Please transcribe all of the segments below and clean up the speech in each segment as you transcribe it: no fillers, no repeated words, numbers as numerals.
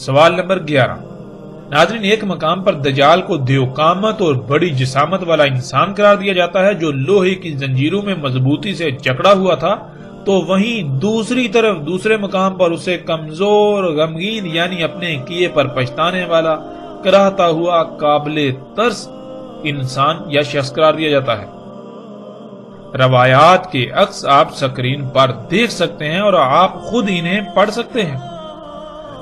سوال نمبر 11۔ ناظرین، ایک مقام پر دجال کو دیوقامت اور بڑی جسامت والا انسان قرار دیا جاتا ہے جو لوہے کی زنجیروں میں مضبوطی سے جکڑا ہوا تھا، تو وہیں دوسری طرف دوسرے مقام پر اسے کمزور، غمگین یعنی اپنے کیے پر پچھتانے والا، کراہتا ہوا، قابل ترس انسان یا شخص قرار دیا جاتا ہے۔ روایات کے عکس آپ سکرین پر دیکھ سکتے ہیں اور آپ خود انہیں پڑھ سکتے ہیں۔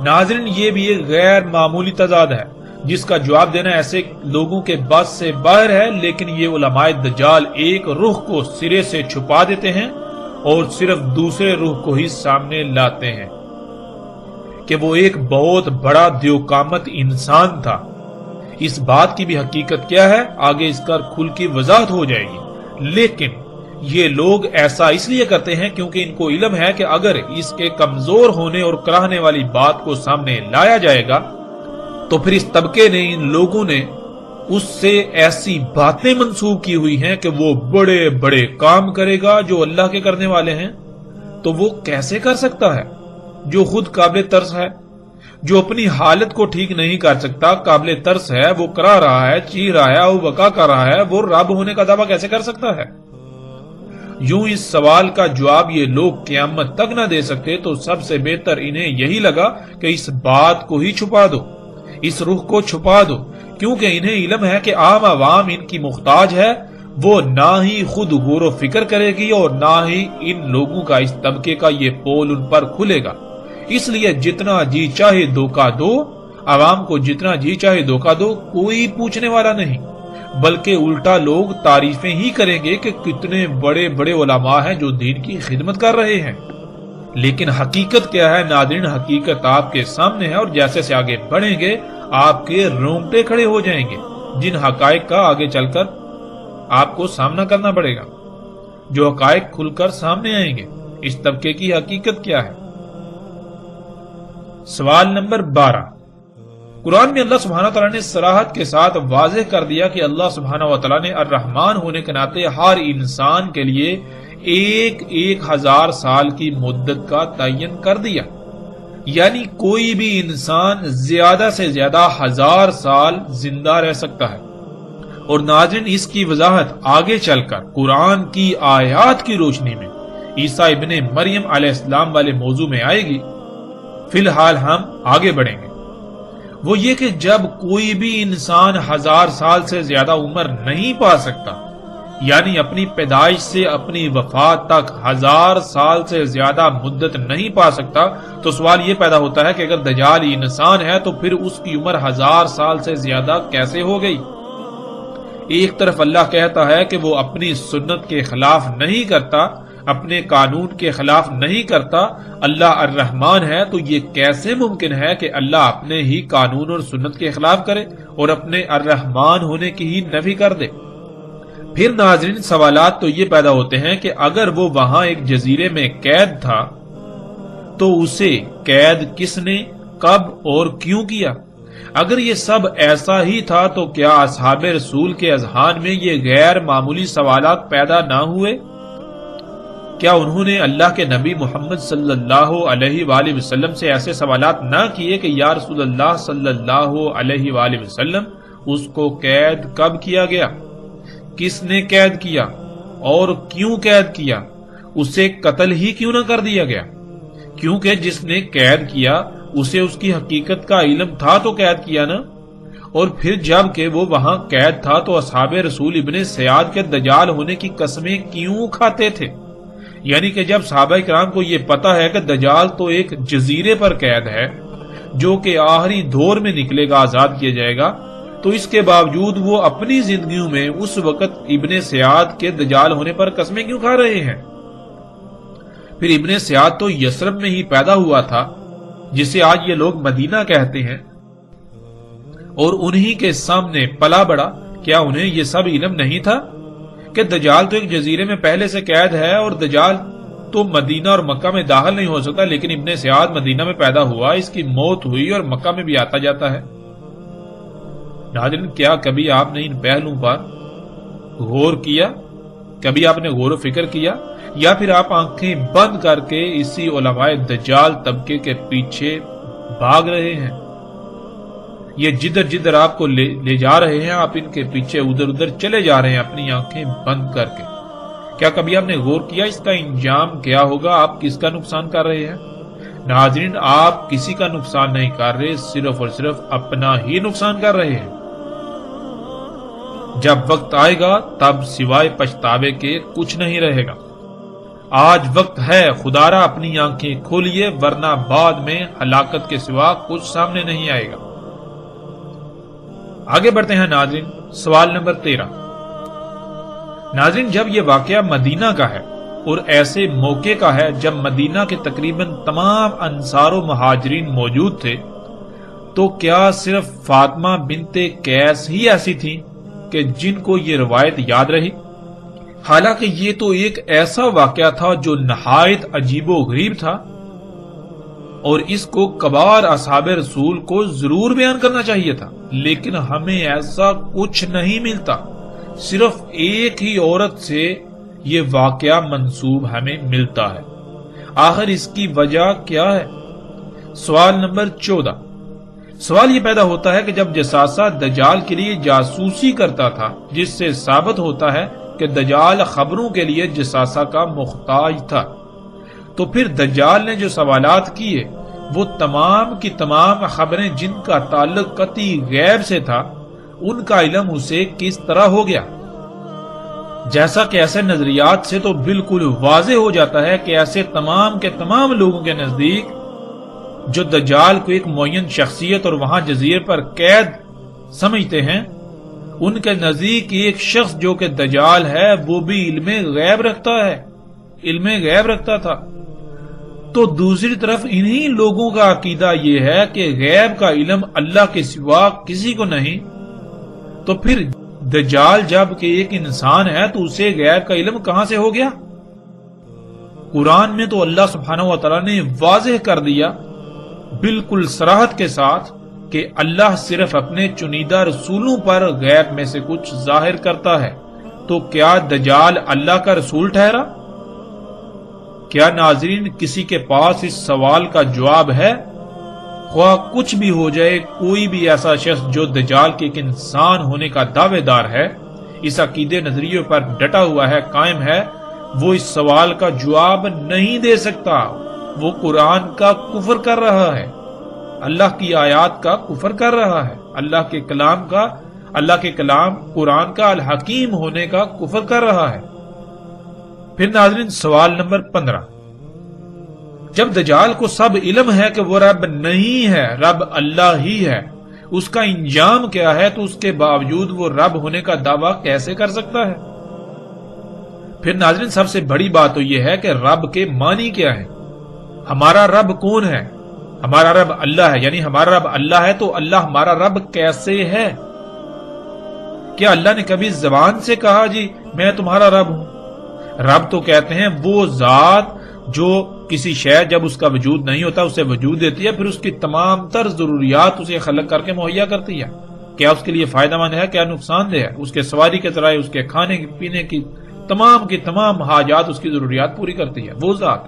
ناظرین، یہ بھی ایک غیر معمولی تضاد ہے جس کا جواب دینا ایسے لوگوں کے بس سے باہر ہے، لیکن یہ علماء دجال ایک رخ کو سرے سے چھپا دیتے ہیں اور صرف دوسرے رخ کو ہی سامنے لاتے ہیں کہ وہ ایک بہت بڑا دیوقامت انسان تھا۔ اس بات کی بھی حقیقت کیا ہے آگے اس کا کھل کی وضاحت ہو جائے گی، لیکن یہ لوگ ایسا اس لیے کرتے ہیں کیونکہ ان کو علم ہے کہ اگر اس کے کمزور ہونے اور کراہنے والی بات کو سامنے لایا جائے گا تو پھر اس طبقے نے، ان لوگوں نے اس سے ایسی باتیں منسوب کی ہوئی ہیں کہ وہ بڑے بڑے کام کرے گا جو اللہ کے کرنے والے ہیں۔ تو وہ کیسے کر سکتا ہے جو خود قابل ترس ہے، جو اپنی حالت کو ٹھیک نہیں کر سکتا، قابل ترس ہے، وہ کرا رہا ہے، چیخ رہا ہے، وہ بکا کر رہا ہے، وہ رب ہونے کا دعویٰ کیسے کر سکتا ہے؟ یوں اس سوال کا جواب یہ لوگ قیامت تک نہ دے سکتے تو سب سے بہتر انہیں یہی لگا کہ اس بات کو ہی چھپا دو، اس رخ کو چھپا دو، کیونکہ انہیں علم ہے کہ عام عوام ان کی محتاج ہے، وہ نہ ہی خود غور و فکر کرے گی اور نہ ہی ان لوگوں کا، اس طبقے کا یہ پول ان پر کھلے گا۔ اس لیے جتنا جی چاہے دھوکہ دو، عوام کو جتنا جی چاہے دھوکہ دو، کوئی پوچھنے والا نہیں، بلکہ الٹا لوگ تعریفیں ہی کریں گے کہ کتنے بڑے بڑے علماء ہیں جو دین کی خدمت کر رہے ہیں۔ لیکن حقیقت کیا ہے ناظرین؟ حقیقت آپ کے سامنے ہے، اور جیسے سے آگے بڑھیں گے آپ کے رونگٹے کھڑے ہو جائیں گے، جن حقائق کا آگے چل کر آپ کو سامنا کرنا پڑے گا، جو حقائق کھل کر سامنے آئیں گے۔ اس طبقے کی حقیقت کیا ہے؟ سوال نمبر 12۔ قرآن میں اللہ سبحانہ وتعالی نے صراحت کے ساتھ واضح کر دیا کہ اللہ سبحانہ وتعالی نے الرحمن ہونے کے ناطے ہر انسان کے لیے 1000 سال کی مدت کا تعین کر دیا، یعنی کوئی بھی انسان زیادہ سے زیادہ 1000 سال زندہ رہ سکتا ہے۔ اور ناظرین، اس کی وضاحت آگے چل کر قرآن کی آیات کی روشنی میں عیسیٰ ابن مریم علیہ السلام والے موضوع میں آئے گی۔ فی الحال ہم آگے بڑھیں گے۔ وہ یہ کہ جب کوئی بھی انسان 1000 سال سے زیادہ عمر نہیں پا سکتا، یعنی اپنی پیدائش سے اپنی وفات تک 1000 سال سے زیادہ مدت نہیں پا سکتا، تو سوال یہ پیدا ہوتا ہے کہ اگر دجال انسان ہے تو پھر اس کی عمر 1000 سال سے زیادہ کیسے ہو گئی؟ ایک طرف اللہ کہتا ہے کہ وہ اپنی سنت کے خلاف نہیں کرتا، اپنے قانون کے خلاف نہیں کرتا، اللہ الرحمن ہے، تو یہ کیسے ممکن ہے کہ اللہ اپنے ہی قانون اور سنت کے خلاف کرے اور اپنے الرحمن ہونے کی ہی نفی کر دے؟ پھر ناظرین، سوالات تو یہ پیدا ہوتے ہیں کہ اگر وہ وہاں ایک جزیرے میں قید تھا تو اسے قید کس نے، کب اور کیوں کیا؟ اگر یہ سب ایسا ہی تھا تو کیا اصحاب رسول کے اذہان میں یہ غیر معمولی سوالات پیدا نہ ہوئے؟ کیا انہوں نے اللہ کے نبی محمد صلی اللہ علیہ وآلہ وسلم سے ایسے سوالات نہ کیے کہ یا رسول اللہ صلی اللہ علیہ وآلہ وسلم، اس کو قید کب کیا گیا، کس نے قید کیا اور کیوں قید کیا، اسے قتل ہی کیوں نہ کر دیا گیا؟ کیونکہ جس نے قید کیا اسے اس کی حقیقت کا علم تھا تو قید کیا نا۔ اور پھر جب کہ وہ وہاں قید تھا تو اصحاب رسول ابن سیاد کے دجال ہونے کی قسمیں کیوں کھاتے تھے؟ یعنی کہ جب صحابہ کرام کو یہ پتا ہے کہ دجال تو ایک جزیرے پر قید ہے جو کہ آخری دور میں نکلے گا، آزاد کیا جائے گا، تو اس کے باوجود وہ اپنی زندگیوں میں اس وقت ابن سیاد کے دجال ہونے پر قسمیں کیوں کھا رہے ہیں؟ پھر ابن سیاد تو یثرب میں ہی پیدا ہوا تھا، جسے آج یہ لوگ مدینہ کہتے ہیں، اور انہی کے سامنے پلا بڑا۔ کیا انہیں یہ سب علم نہیں تھا کہ دجال تو ایک جزیرے میں پہلے سے قید ہے اور دجال تو مدینہ اور مکہ میں داخل نہیں ہو سکتا، لیکن ابن سیاد مدینہ میں پیدا ہوا، اس کی موت ہوئی اور مکہ میں بھی آتا جاتا ہے؟ ناظرین، کیا کبھی آپ نے ان پہلوؤں پر غور کیا؟ کبھی آپ نے غور و فکر کیا، یا پھر آپ آنکھیں بند کر کے اسی علماء دجال طبقے کے پیچھے بھاگ رہے ہیں؟ یہ جدھر جدھر آپ کو لے جا رہے ہیں آپ ان کے پیچھے ادھر ادھر چلے جا رہے ہیں اپنی آنکھیں بند کر کے. کیا کبھی آپ نے غور کیا اس کا انجام کیا ہوگا؟ آپ کس کا نقصان کر رہے ہیں؟ ناظرین، آپ کسی کا نقصان نہیں کر رہے، صرف اور صرف اپنا ہی نقصان کر رہے ہیں. جب وقت آئے گا تب سوائے پچھتاوے کے کچھ نہیں رہے گا. آج وقت ہے، خدا را اپنی آنکھیں کھولیے، ورنہ بعد میں ہلاکت کے سوا کچھ سامنے نہیں آئے گا. آگے بڑھتے ہیں ناظرین، سوال نمبر 13. ناظرین، جب یہ واقعہ مدینہ کا ہے اور ایسے موقع کا ہے جب مدینہ کے تقریباً تمام انصار و مہاجرین موجود تھے، تو کیا صرف فاطمہ بنت قیس ہی ایسی تھیں کہ جن کو یہ روایت یاد رہی؟ حالانکہ یہ تو ایک ایسا واقعہ تھا جو نہایت عجیب و غریب تھا، اور اس کو کبار اصحاب رسول کو ضرور بیان کرنا چاہیے تھا، لیکن ہمیں ایسا کچھ نہیں ملتا. صرف ایک ہی عورت سے یہ واقعہ منسوب ہمیں ملتا ہے. آخر اس کی وجہ کیا ہے؟ سوال نمبر 14. سوال یہ پیدا ہوتا ہے کہ جب جساسہ دجال کے لیے جاسوسی کرتا تھا، جس سے ثابت ہوتا ہے کہ دجال خبروں کے لیے جساسہ کا محتاج تھا، تو پھر دجال نے جو سوالات کیے وہ تمام کی تمام خبریں جن کا تعلق قطعی غیب سے تھا، ان کا علم اسے کس طرح ہو گیا؟ جیسا کہ ایسے نظریات سے تو بالکل واضح ہو جاتا ہے کہ ایسے تمام کے تمام لوگوں کے نزدیک جو دجال کو ایک معین شخصیت اور وہاں جزیرے پر قید سمجھتے ہیں، ان کے نزدیک ایک شخص جو کہ دجال ہے وہ بھی علم غیب رکھتا ہے، علم غیب رکھتا تھا. تو دوسری طرف انہی لوگوں کا عقیدہ یہ ہے کہ غیب کا علم اللہ کے سوا کسی کو نہیں. تو پھر دجال جب کہ ایک انسان ہے تو اسے غیب کا علم کہاں سے ہو گیا؟ قرآن میں تو اللہ سبحانہ و تعالیٰ نے واضح کر دیا بالکل صراحت کے ساتھ کہ اللہ صرف اپنے چنیدہ رسولوں پر غیب میں سے کچھ ظاہر کرتا ہے. تو کیا دجال اللہ کا رسول ٹھہرا؟ کیا ناظرین کسی کے پاس اس سوال کا جواب ہے؟ خواہ کچھ بھی ہو جائے، کوئی بھی ایسا شخص جو دجال کے ایک انسان ہونے کا دعوے دار ہے، اس عقیدے نظریے پر ڈٹا ہوا ہے، قائم ہے، وہ اس سوال کا جواب نہیں دے سکتا. وہ قرآن کا کفر کر رہا ہے، اللہ کی آیات کا کفر کر رہا ہے، اللہ کے کلام قرآن کا الحکیم ہونے کا کفر کر رہا ہے. پھر ناظرین سوال نمبر 15. جب دجال کو سب علم ہے کہ وہ رب نہیں ہے، رب اللہ ہی ہے، اس کا انجام کیا ہے، تو اس کے باوجود وہ رب ہونے کا دعویٰ کیسے کر سکتا ہے؟ پھر ناظرین سب سے بڑی بات تو یہ ہے کہ رب کے معنی کیا ہے. ہمارا رب کون ہے؟ ہمارا رب اللہ ہے. یعنی ہمارا رب اللہ ہے تو اللہ ہمارا رب کیسے ہے؟ کیا اللہ نے کبھی زبان سے کہا جی میں تمہارا رب ہوں؟ رب تو کہتے ہیں وہ ذات جو کسی شے جب اس کا وجود نہیں ہوتا اسے وجود دیتی ہے، پھر اس کی تمام تر ضروریات اسے خلق کر کے مہیا کرتی ہے. کیا اس کے لیے فائدہ مند ہے، کیا نقصان دہ ہے؟ اس کے سواری کے ذرائع، اس کے کھانے پینے کی تمام حاجات، اس کی ضروریات پوری کرتی ہے وہ ذات،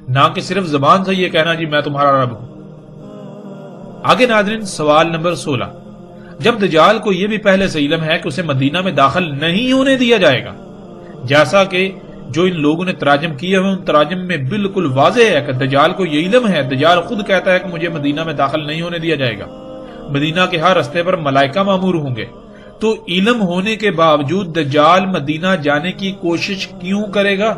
نہ کہ صرف زبان سے یہ کہنا جی میں تمہارا رب ہوں. آگے ناظرین سوال نمبر 16. جب دجال کو یہ بھی پہلے سے علم ہے کہ اسے مدینہ میں داخل نہیں ہونے دیا جائے گا، جیسا کہ جو ان لوگوں نے تراجم کیے ہوئے ان تراجم میں بالکل واضح ہے کہ دجال کو یہ علم ہے، دجال خود کہتا ہے کہ مجھے مدینہ میں داخل نہیں ہونے دیا جائے گا، مدینہ کے ہر رستے پر ملائکہ مامور ہوں گے، تو علم ہونے کے باوجود دجال مدینہ جانے کی کوشش کیوں کرے گا؟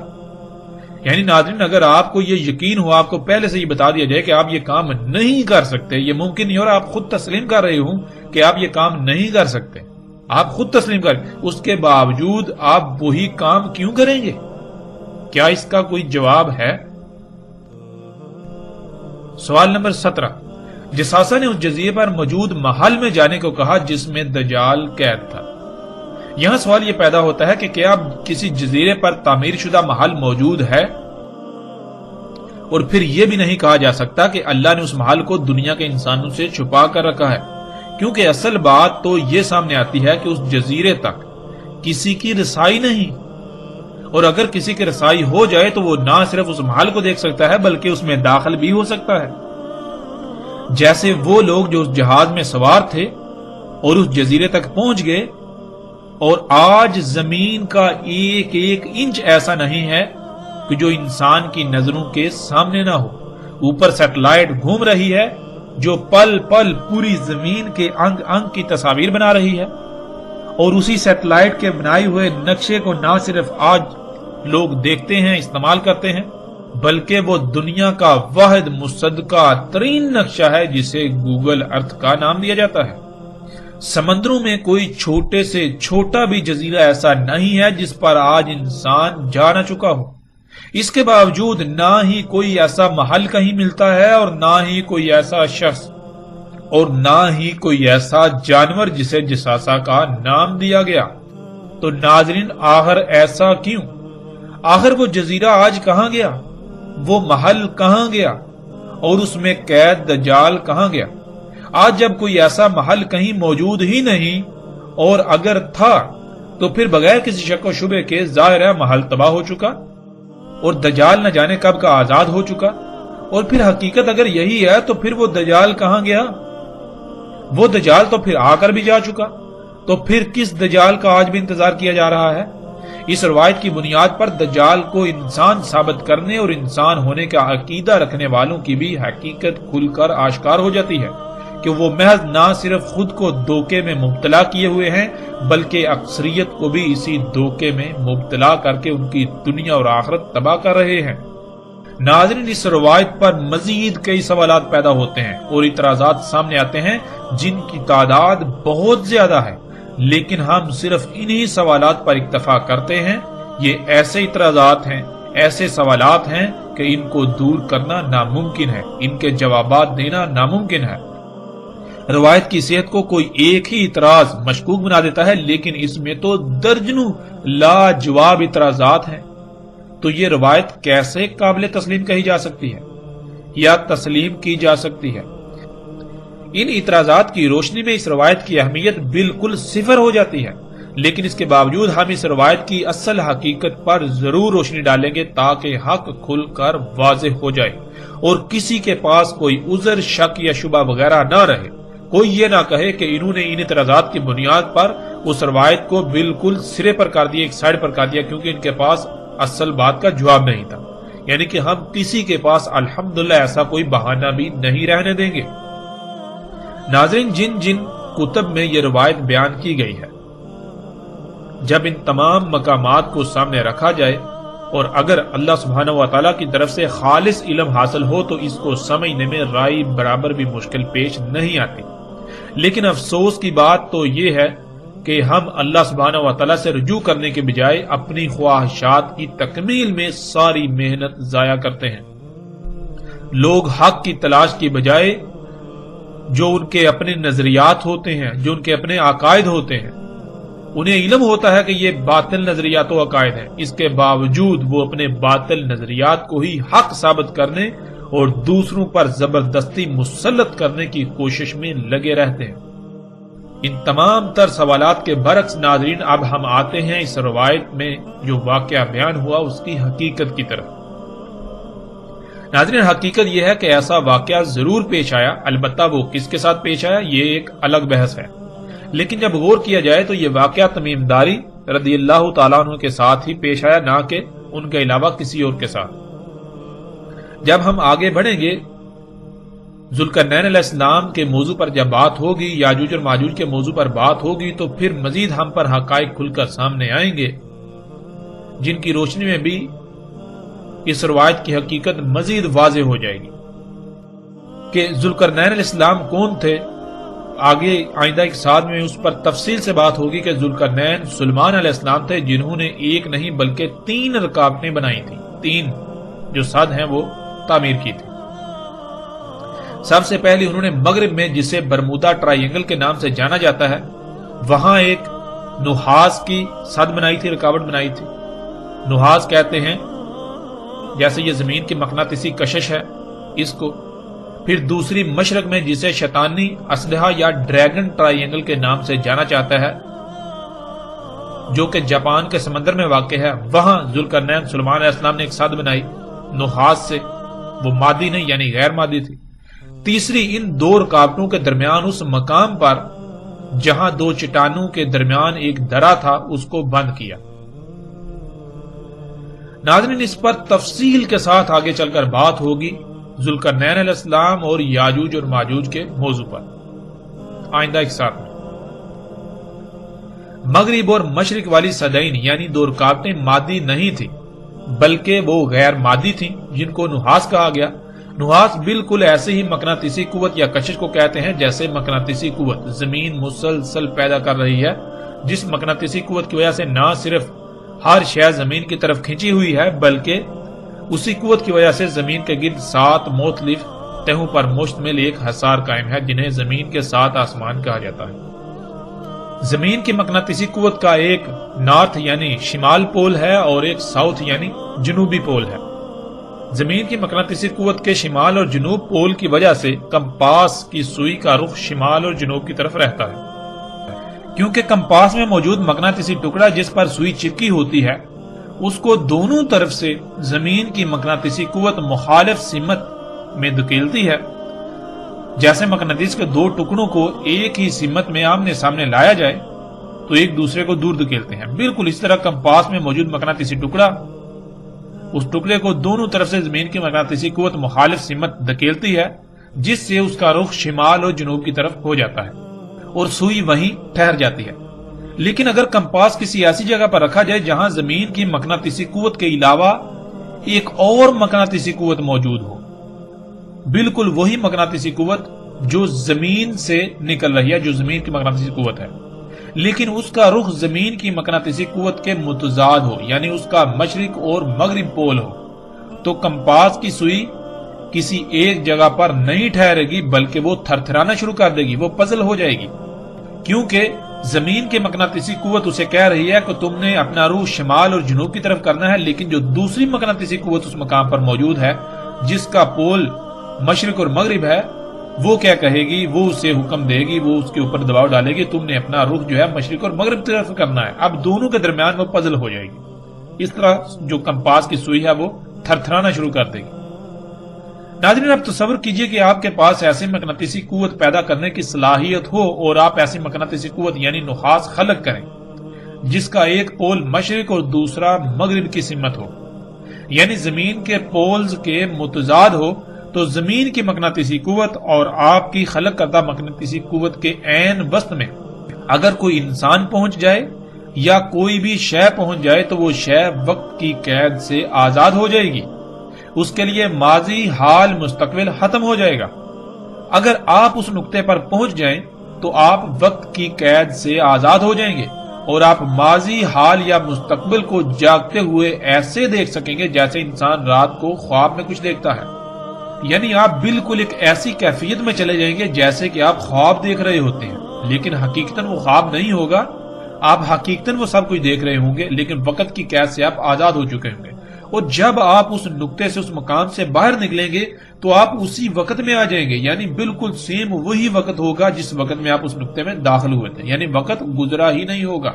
یعنی ناظرین اگر آپ کو یہ یقین ہو، آپ کو پہلے سے یہ بتا دیا جائے کہ آپ یہ کام نہیں کر سکتے، یہ ممکن نہیں، اور آپ خود تسلیم کر رہے ہوں کہ آپ یہ کام نہیں کر سکتے، آپ خود تسلیم کر، اس کے باوجود آپ وہی کام کیوں کریں گے؟ کیا اس کا کوئی جواب ہے؟ سوال نمبر 17. جساسہ نے اس جزیرے پر موجود محل میں جانے کو کہا جس میں دجال قید تھا. یہاں سوال یہ پیدا ہوتا ہے کہ کیا کسی جزیرے پر تعمیر شدہ محل موجود ہے؟ اور پھر یہ بھی نہیں کہا جا سکتا کہ اللہ نے اس محل کو دنیا کے انسانوں سے چھپا کر رکھا ہے، کیونکہ اصل بات تو یہ سامنے آتی ہے کہ اس جزیرے تک کسی کی رسائی نہیں، اور اگر کسی کی رسائی ہو جائے تو وہ نہ صرف اس محل کو دیکھ سکتا ہے بلکہ اس میں داخل بھی ہو سکتا ہے. جیسے وہ لوگ جو اس جہاز میں سوار تھے اور اس جزیرے تک پہنچ گئے، اور آج زمین کا ایک ایک انچ ایسا نہیں ہے کہ جو انسان کی نظروں کے سامنے نہ ہو۔ اوپر سیٹلائٹ گھوم رہی ہے جو پل پل پوری زمین کے انگ انگ کی تصاویر بنا رہی ہے، اور اسی سیٹلائٹ کے بنائے ہوئے نقشے کو نہ صرف آج لوگ دیکھتے ہیں، استعمال کرتے ہیں، بلکہ وہ دنیا کا واحد مصدقہ ترین نقشہ ہے جسے گوگل ارتھ کا نام دیا جاتا ہے۔ سمندروں میں کوئی چھوٹے سے چھوٹا بھی جزیرہ ایسا نہیں ہے جس پر آج انسان جا نہ چکا ہو۔ اس کے باوجود نہ ہی کوئی ایسا محل کہیں ملتا ہے، اور نہ ہی کوئی ایسا شخص، اور نہ ہی کوئی ایسا جانور جسے جساسا کا نام دیا گیا۔ تو ناظرین، آخر ایسا کیوں؟ آخر وہ جزیرہ آج کہاں گیا؟ وہ محل کہاں گیا؟ اور اس میں قید دجال کہاں گیا؟ آج جب کوئی ایسا محل کہیں موجود ہی نہیں، اور اگر تھا تو پھر بغیر کسی شک و شبے کے ظاہر ہے محل تباہ ہو چکا، اور دجال نہ جانے کب کا آزاد ہو چکا۔ اور پھر حقیقت اگر یہی ہے تو پھر وہ دجال کہاں گیا؟ وہ دجال تو پھر آ کر بھی جا چکا، تو پھر کس دجال کا آج بھی انتظار کیا جا رہا ہے؟ اس روایت کی بنیاد پر دجال کو انسان ثابت کرنے اور انسان ہونے کا عقیدہ رکھنے والوں کی بھی حقیقت کھل کر آشکار ہو جاتی ہے کہ وہ محض نہ صرف خود کو دھوکے میں مبتلا کیے ہوئے ہیں، بلکہ اکثریت کو بھی اسی دھوکے میں مبتلا کر کے ان کی دنیا اور آخرت تباہ کر رہے ہیں۔ ناظرین، اس روایت پر مزید کئی سوالات پیدا ہوتے ہیں اور اعتراضات سامنے آتے ہیں جن کی تعداد بہت زیادہ ہے، لیکن ہم صرف انہی سوالات پر اکتفا کرتے ہیں۔ یہ ایسے اعتراضات ہیں، ایسے سوالات ہیں کہ ان کو دور کرنا ناممکن ہے، ان کے جوابات دینا ناممکن ہے۔ روایت کی صحت کو کوئی ایک ہی اعتراض مشکوک بنا دیتا ہے، لیکن اس میں تو درجنوں لاجواب اعتراضات ہیں۔ تو یہ روایت کیسے قابل تسلیم کہی جا سکتی ہے یا تسلیم کی جا سکتی ہے؟ ان اعتراضات کی روشنی میں اس روایت کی اہمیت بالکل صفر ہو جاتی ہے، لیکن اس کے باوجود ہم اس روایت کی اصل حقیقت پر ضرور روشنی ڈالیں گے تاکہ حق کھل کر واضح ہو جائے اور کسی کے پاس کوئی عذر، شک یا شبہ وغیرہ نہ رہے۔ کوئی یہ نہ کہے کہ انہوں نے ان اعتراضات کی بنیاد پر اس روایت کو بالکل سرے پر کر دیا، ایک سائڈ پر کر دیا، کیونکہ ان کے پاس اصل بات کا جواب نہیں تھا۔ یعنی کہ ہم کسی کے پاس الحمدللہ ایسا کوئی بہانہ بھی نہیں رہنے دیں گے۔ ناظرین، جن جن کتب میں یہ روایت بیان کی گئی ہے، جب ان تمام مقامات کو سامنے رکھا جائے اور اگر اللہ سبحانہ و تعالیٰ کی طرف سے خالص علم حاصل ہو تو اس کو سمجھنے میں رائی برابر بھی مشکل پیش نہیں آتی۔ لیکن افسوس کی بات تو یہ ہے کہ ہم اللہ سبحانہ و تعالیٰ سے رجوع کرنے کے بجائے اپنی خواہشات کی تکمیل میں ساری محنت ضائع کرتے ہیں۔ لوگ حق کی تلاش کی بجائے جو ان کے اپنے نظریات ہوتے ہیں، جو ان کے اپنے عقائد ہوتے ہیں، انہیں علم ہوتا ہے کہ یہ باطل نظریات و عقائد ہیں، اس کے باوجود وہ اپنے باطل نظریات کو ہی حق ثابت کرنے اور دوسروں پر زبردستی مسلط کرنے کی کوشش میں لگے رہتے ہیں۔ ان تمام تر سوالات کے برعکس ناظرین، اب ہم آتے ہیں اس روایت میں جو واقعہ بیان ہوا اس کی حقیقت کی طرف۔ ناظرین، حقیقت یہ ہے کہ ایسا واقعہ ضرور پیش آیا، البتہ وہ کس کے ساتھ پیش آیا یہ ایک الگ بحث ہے، لیکن جب غور کیا جائے تو یہ واقعہ تمیم داری رضی اللہ تعالیٰ عنہ کے ساتھ ہی پیش آیا، نہ کہ ان کے علاوہ کسی اور کے ساتھ۔ جب ہم آگے بڑھیں گے، ذوالقرنین علیہ السلام کے موضوع پر جب بات ہوگی، یاجوج اور ماجوج کے موضوع پر بات ہوگی، تو پھر مزید ہم پر حقائق کھل کر سامنے آئیں گے جن کی روشنی میں بھی اس روایت کی حقیقت مزید واضح ہو جائے گی کہ ذوالقرنین علیہ السلام کون تھے۔ آگے آئندہ ایک ساتھ میں اس پر تفصیل سے بات ہوگی کہ ذوالقرنین سلیمان علیہ السلام تھے جنہوں نے ایک نہیں بلکہ 3 رکاوٹیں بنائی تھیں، 3 جو سد ہیں وہ تعمیر کی تھی۔ سب سے پہلے انہوں نے مغرب میں، جسے برمودا ٹرائی اینگل کے نام سے جانا جاتا ہے، وہاں ایک نحاس کی سد بنائی تھی، رکاوٹ بنائی تھی۔ نحاس کہتے ہیں جیسے یہ زمین کی مقناطیسی کشش ہے اس کو۔ پھر دوسری مشرق میں، جسے شیطانی اسلحہ یا ڈریگن ٹرائی اینگل کے نام سے جانا چاہتا ہے، جو کہ جاپان کے سمندر میں واقع ہے، وہاں ذوالقرنین سلیمان علیہ السلام نے ایک سد بنائی نحاس سے، وہ مادی نہیں یعنی غیر مادی تھی۔ تیسری ان دو رکاوٹوں کے درمیان اس مقام پر جہاں دو چٹانوں کے درمیان ایک درا تھا اس کو بند کیا۔ ناظرین، اس پر تفصیل کے ساتھ آگے چل کر بات ہوگی ذوالقرنین علیہ السلام اور یاجوج اور ماجوج کے موضوع پر آئندہ ایک ساتھ میں۔ مغرب اور مشرق والی صدعین یعنی دو رکاوٹیں مادی نہیں تھیں بلکہ وہ غیر مادی تھیں جن کو نحاس کہا گیا۔ نحاس بالکل ایسے ہی مقناطیسی قوت یا کشش کو کہتے ہیں جیسے مقناطیسی قوت زمین مسلسل پیدا کر رہی ہے، جس مقناطیسی قوت کی وجہ سے نہ صرف ہر شے زمین کی طرف کھینچی ہوئی ہے بلکہ اسی قوت کی وجہ سے زمین کے گرد 7 مختلف تہوں پر مشتمل ایک حصار قائم ہے جنہیں زمین کے 7 آسمان کہا جاتا ہے۔ زمین کی مقناطیسی قوت کا ایک نارتھ یعنی شمال پول ہے اور ایک ساؤتھ یعنی جنوبی پول ہے۔ زمین کی مقناطیسی قوت کے شمال اور جنوب پول کی وجہ سے کمپاس کی سوئی کا رخ شمال اور جنوب کی طرف رہتا ہے۔ کیونکہ کمپاس میں موجود مقناطیسی ٹکڑا جس پر سوئی چپکی ہوتی ہے اس کو دونوں طرف سے زمین کی مقناطیسی قوت مخالف سمت میں دھکیلتی ہے۔ جیسے مقناطیس کے دو ٹکڑوں کو ایک ہی سمت میں آمنے سامنے لایا جائے تو ایک دوسرے کو دور دھکیلتے ہیں، بالکل اس طرح کمپاس میں موجود مقناطیسی ٹکڑا اس ٹکڑے کو دونوں طرف سے زمین کی مقناطیسی قوت مخالف سمت دھکیلتی ہے جس سے اس کا رخ شمال اور جنوب کی طرف ہو جاتا ہے اور سوئی وہیں ٹھہر جاتی ہے۔ لیکن اگر کمپاس کسی ایسی جگہ پر رکھا جائے جہاں زمین کی مقناطیسی قوت کے علاوہ ایک اور مقناطیسی قوت موجود ہو، بالکل وہی مقناطیسی قوت جو زمین سے نکل رہی ہے، جو زمین کی مقناطیسی قوت ہے، لیکن اس کا رخ زمین کی مقناطیسی قوت کے متضاد ہو یعنی اس کا مشرق اور مغرب پول ہو، تو کمپاس کی سوئی کسی ایک جگہ پر نہیں ٹھہرے گی بلکہ وہ تھرتھرانا شروع کر دے گی، وہ پزل ہو جائے گی، کیونکہ زمین کے مقناطیسی قوت اسے کہہ رہی ہے کہ تم نے اپنا رخ شمال اور جنوب کی طرف کرنا ہے، لیکن جو دوسری مقناطیسی قوت اس مقام پر موجود ہے جس کا پول مشرق اور مغرب ہے، وہ کیا کہے گی، وہ اسے حکم دے گی، وہ اس کے اوپر دباؤ ڈالے گی، تم نے اپنا رخ جو ہے مشرق اور مغرب کی طرف کرنا ہے۔ اب دونوں کے درمیان وہ پزل ہو جائے گی، اس طرح جو کمپاس کی سوئی ہے وہ تھرتھرانا شروع کر دے گی۔ ناظرین، اب تصور کیجئے کہ آپ کے پاس ایسی مقناطیسی قوت پیدا کرنے کی صلاحیت ہو اور آپ ایسی مقناطیسی قوت یعنی نحاس خلق کریں جس کا ایک پول مشرق اور دوسرا مغرب کی سمت ہو، یعنی زمین کے پولز کے متضاد ہو، تو زمین کی مقناطیسی قوت اور آپ کی خلق کردہ مقناطیسی قوت کے عین وسط میں اگر کوئی انسان پہنچ جائے یا کوئی بھی شے پہنچ جائے تو وہ شے وقت کی قید سے آزاد ہو جائے گی، اس کے لیے ماضی، حال، مستقبل ختم ہو جائے گا۔ اگر آپ اس نقطے پر پہنچ جائیں تو آپ وقت کی قید سے آزاد ہو جائیں گے اور آپ ماضی، حال یا مستقبل کو جاگتے ہوئے ایسے دیکھ سکیں گے جیسے انسان رات کو خواب میں کچھ دیکھتا ہے، یعنی آپ بالکل ایک ایسی کیفیت میں چلے جائیں گے جیسے کہ آپ خواب دیکھ رہے ہوتے ہیں، لیکن حقیقتاً وہ خواب نہیں ہوگا، آپ حقیقتاً وہ سب کچھ دیکھ رہے ہوں گے لیکن وقت کی قید سے آپ آزاد ہو چکے ہوں گے۔ اور جب آپ اس نقطے سے، اس مقام سے باہر نکلیں گے تو آپ اسی وقت میں آ جائیں گے، یعنی بالکل سیم وہی وقت ہوگا جس وقت میں آپ اس نقطے میں داخل ہوئے تھے، یعنی وقت گزرا ہی نہیں ہوگا۔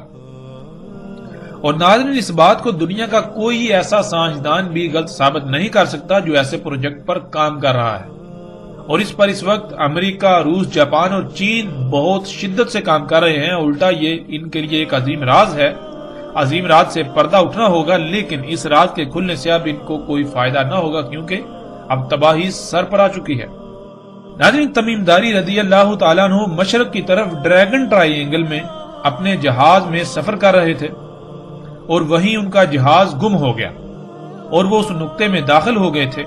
اور ناظرین، اس بات کو دنیا کا کوئی ایسا سائنسدان بھی غلط ثابت نہیں کر سکتا جو ایسے پروجیکٹ پر کام کر رہا ہے، اور اس پر اس وقت امریکہ، روس، جاپان اور چین بہت شدت سے کام کر رہے ہیں۔ الٹا یہ ان کے لیے ایک عظیم راز ہے، عظیم راز سے پردہ اٹھنا ہوگا، لیکن اس راز کے کھلنے سے اب ان کو کوئی فائدہ نہ ہوگا کیونکہ اب تباہی سر پر آ چکی ہے۔ ناظرین، تمیم داری رضی اللہ تعالیٰ عنہ مشرق کی طرف ڈریگن ٹرائی اینگل میں اپنے جہاز میں سفر کر رہے تھے اور وہیں ان کا جہاز گم ہو گیا اور وہ اس نقطے میں داخل ہو گئے تھے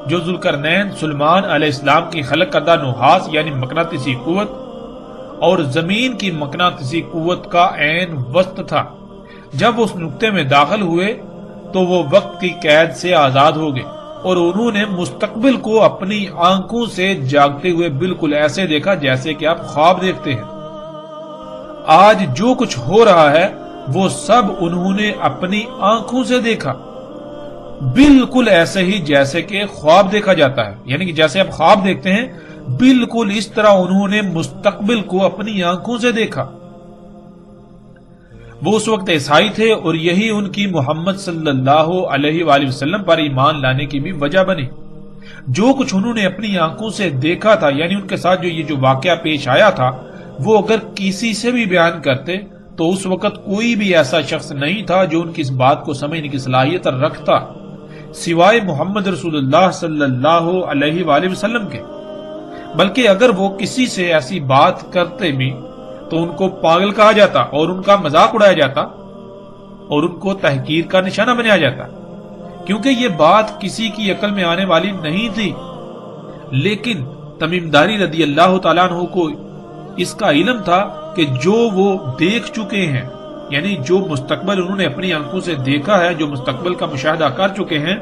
جو ذوالقرنین سلیمان علیہ السلام کی خلق کردہ نحاس یعنی مقناطیسی قوت اور زمین کی مقناطیسی قوت کا عین وسط تھا۔ جب وہ اس نقطے میں داخل ہوئے تو وہ وقت کی قید سے آزاد ہو گئے اور انہوں نے مستقبل کو اپنی آنکھوں سے جاگتے ہوئے بالکل ایسے دیکھا جیسے کہ آپ خواب دیکھتے ہیں۔ آج جو کچھ ہو رہا ہے وہ سب انہوں نے اپنی آنکھوں سے دیکھا، بالکل ایسے ہی جیسے کہ خواب دیکھا جاتا ہے، یعنی کہ جیسے آپ خواب دیکھتے ہیں بالکل اس طرح انہوں نے مستقبل کو اپنی آنکھوں سے دیکھا۔ وہ اس وقت عیسائی تھے اور یہی ان کی محمد صلی اللہ علیہ وآلہ وسلم پر ایمان لانے کی بھی وجہ بنی، جو کچھ انہوں نے اپنی آنکھوں سے دیکھا تھا، یعنی ان کے ساتھ جو واقعہ پیش آیا تھا، وہ اگر کسی سے بھی بیان کرتے تو اس وقت کوئی بھی ایسا شخص نہیں تھا جو ان کی اس بات کو سمجھنے کی صلاحیت رکھتا سوائے محمد رسول اللہ صلی اللہ علیہ وآلہ وسلم کے۔ بلکہ اگر وہ کسی سے ایسی بات کرتے بھی تو ان کو پاگل کہا جاتا اور ان کا مذاق اڑایا جاتا اور ان کو تحقیر کا نشانہ بنایا جاتا، کیونکہ یہ بات کسی کی عقل میں آنے والی نہیں تھی۔ لیکن تمیم داری رضی اللہ تعالیٰ عنہ کو اس کا علم تھا کہ جو وہ دیکھ چکے ہیں، یعنی جو مستقبل انہوں نے اپنی آنکھوں سے دیکھا ہے، جو مستقبل کا مشاہدہ کر چکے ہیں،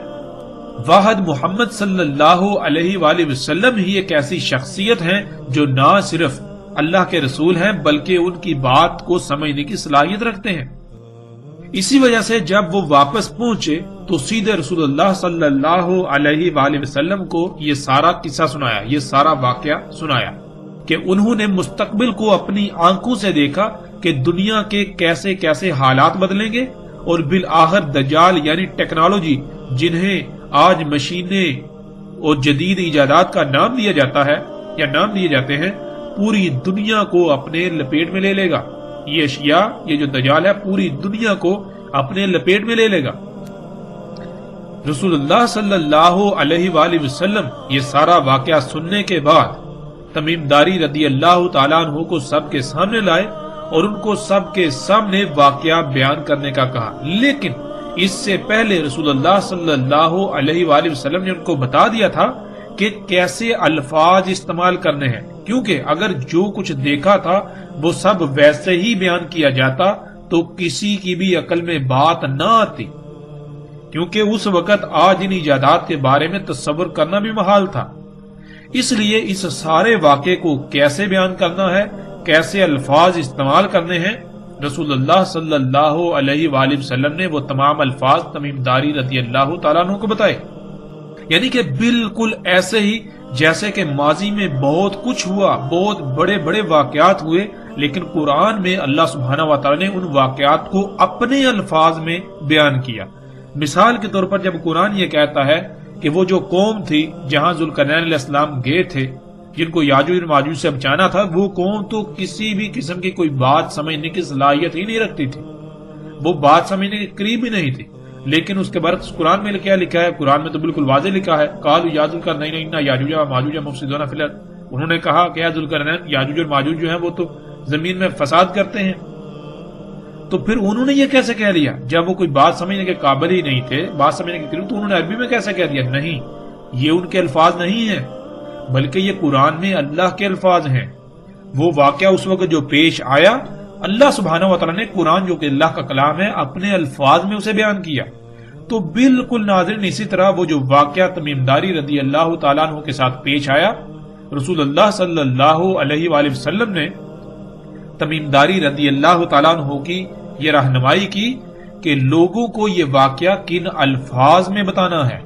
واحد محمد صلی اللہ علیہ وآلہ وسلم ہی ایک ایسی شخصیت ہیں جو نہ صرف اللہ کے رسول ہیں بلکہ ان کی بات کو سمجھنے کی صلاحیت رکھتے ہیں۔ اسی وجہ سے جب وہ واپس پہنچے تو سیدھے رسول اللہ صلی اللہ علیہ وآلہ وسلم کو یہ سارا قصہ سنایا، یہ سارا واقعہ سنایا کہ انہوں نے مستقبل کو اپنی آنکھوں سے دیکھا کہ دنیا کے کیسے کیسے حالات بدلیں گے، اور بالآخر دجال یعنی ٹیکنالوجی، جنہیں آج مشینیں اور جدید ایجادات کا نام دیا جاتا ہے یا نام دیے جاتے ہیں، پوری دنیا کو اپنے لپیٹ میں لے لے گا۔ یہ اشیاء، یہ جو دجال ہے، پوری دنیا کو اپنے لپیٹ میں لے لے گا۔ رسول اللہ صلی اللہ علیہ وآلہ وسلم یہ سارا واقعہ سننے کے بعد تمیم داری رضی اللہ تعالیٰ عنہ کو سب کے سامنے لائے اور ان کو سب کے سامنے واقعہ بیان کرنے کا کہا۔ لیکن اس سے پہلے رسول اللہ صلی اللہ علیہ وآلہ وسلم نے ان کو بتا دیا تھا کہ کیسے الفاظ استعمال کرنے ہیں، کیونکہ اگر جو کچھ دیکھا تھا وہ سب ویسے ہی بیان کیا جاتا تو کسی کی بھی عقل میں بات نہ آتی، کیونکہ اس وقت آج ان ایجادات کے بارے میں تصور کرنا بھی محال تھا۔ اس لیے اس سارے واقعے کو کیسے بیان کرنا ہے، کیسے الفاظ استعمال کرنے ہیں، رسول اللہ صلی اللہ علیہ وآلہ وسلم نے وہ تمام الفاظ تمیم داری رضی اللہ تعالیٰ عنہ کو بتائے، یعنی کہ بالکل ایسے ہی جیسے کہ ماضی میں بہت کچھ ہوا، بہت بڑے بڑے واقعات ہوئے، لیکن قرآن میں اللہ سبحانہ و تعالیٰ نے ان واقعات کو اپنے الفاظ میں بیان کیا۔ مثال کے طور پر جب قرآن یہ کہتا ہے کہ وہ جو قوم تھی جہاں ذوالقرنین علیہ السلام گئے تھے، جن کو یاجوج اور ماجوج سے بچانا تھا، وہ قوم تو کسی بھی قسم کی کوئی بات سمجھنے کی صلاحیت ہی نہیں رکھتی تھی، وہ بات سمجھنے کے قریب ہی نہیں تھی۔ لیکن اس کے برعکس قرآن میں کیا لکھا ہے؟ قرآن میں تو بالکل واضح لکھا ہے، قالوا یا ذوالقرنین ان یاجوج و ماجوج مفسدون فی الارض، انہوں نے کہا کہ اے ذوالقرنین، یاجوج اور ماجوج جو ہیں وہ تو زمین میں فساد کرتے ہیں۔ تو پھر انہوں نے یہ کیسے کہہ لیا جب وہ کوئی بات سمجھنے کے قابل ہی نہیں تھے، بات سمجھنے کے قریب، تو انہوں نے عربی میں کیسے کہہ دیا؟ نہیں، یہ ان کے الفاظ نہیں ہیں، بلکہ یہ قرآن میں اللہ کے الفاظ ہیں۔ وہ واقعہ اس وقت جو پیش آیا، اللہ سبحانہ و تعالیٰ نے قرآن جو کہ اللہ کا کلام ہے اپنے الفاظ میں اسے بیان کیا۔ تو بالکل ناظرین اسی طرح وہ جو واقعہ تمیم داری رضی اللہ تعالیٰ عنہ کے ساتھ پیش آیا، رسول اللہ صلی اللہ علیہ وآلہ وسلم نے تمیم داری رضی اللہ تعالیٰ عنہ کی یہ رہنمائی کی کہ لوگوں کو یہ واقعہ کن الفاظ میں بتانا ہے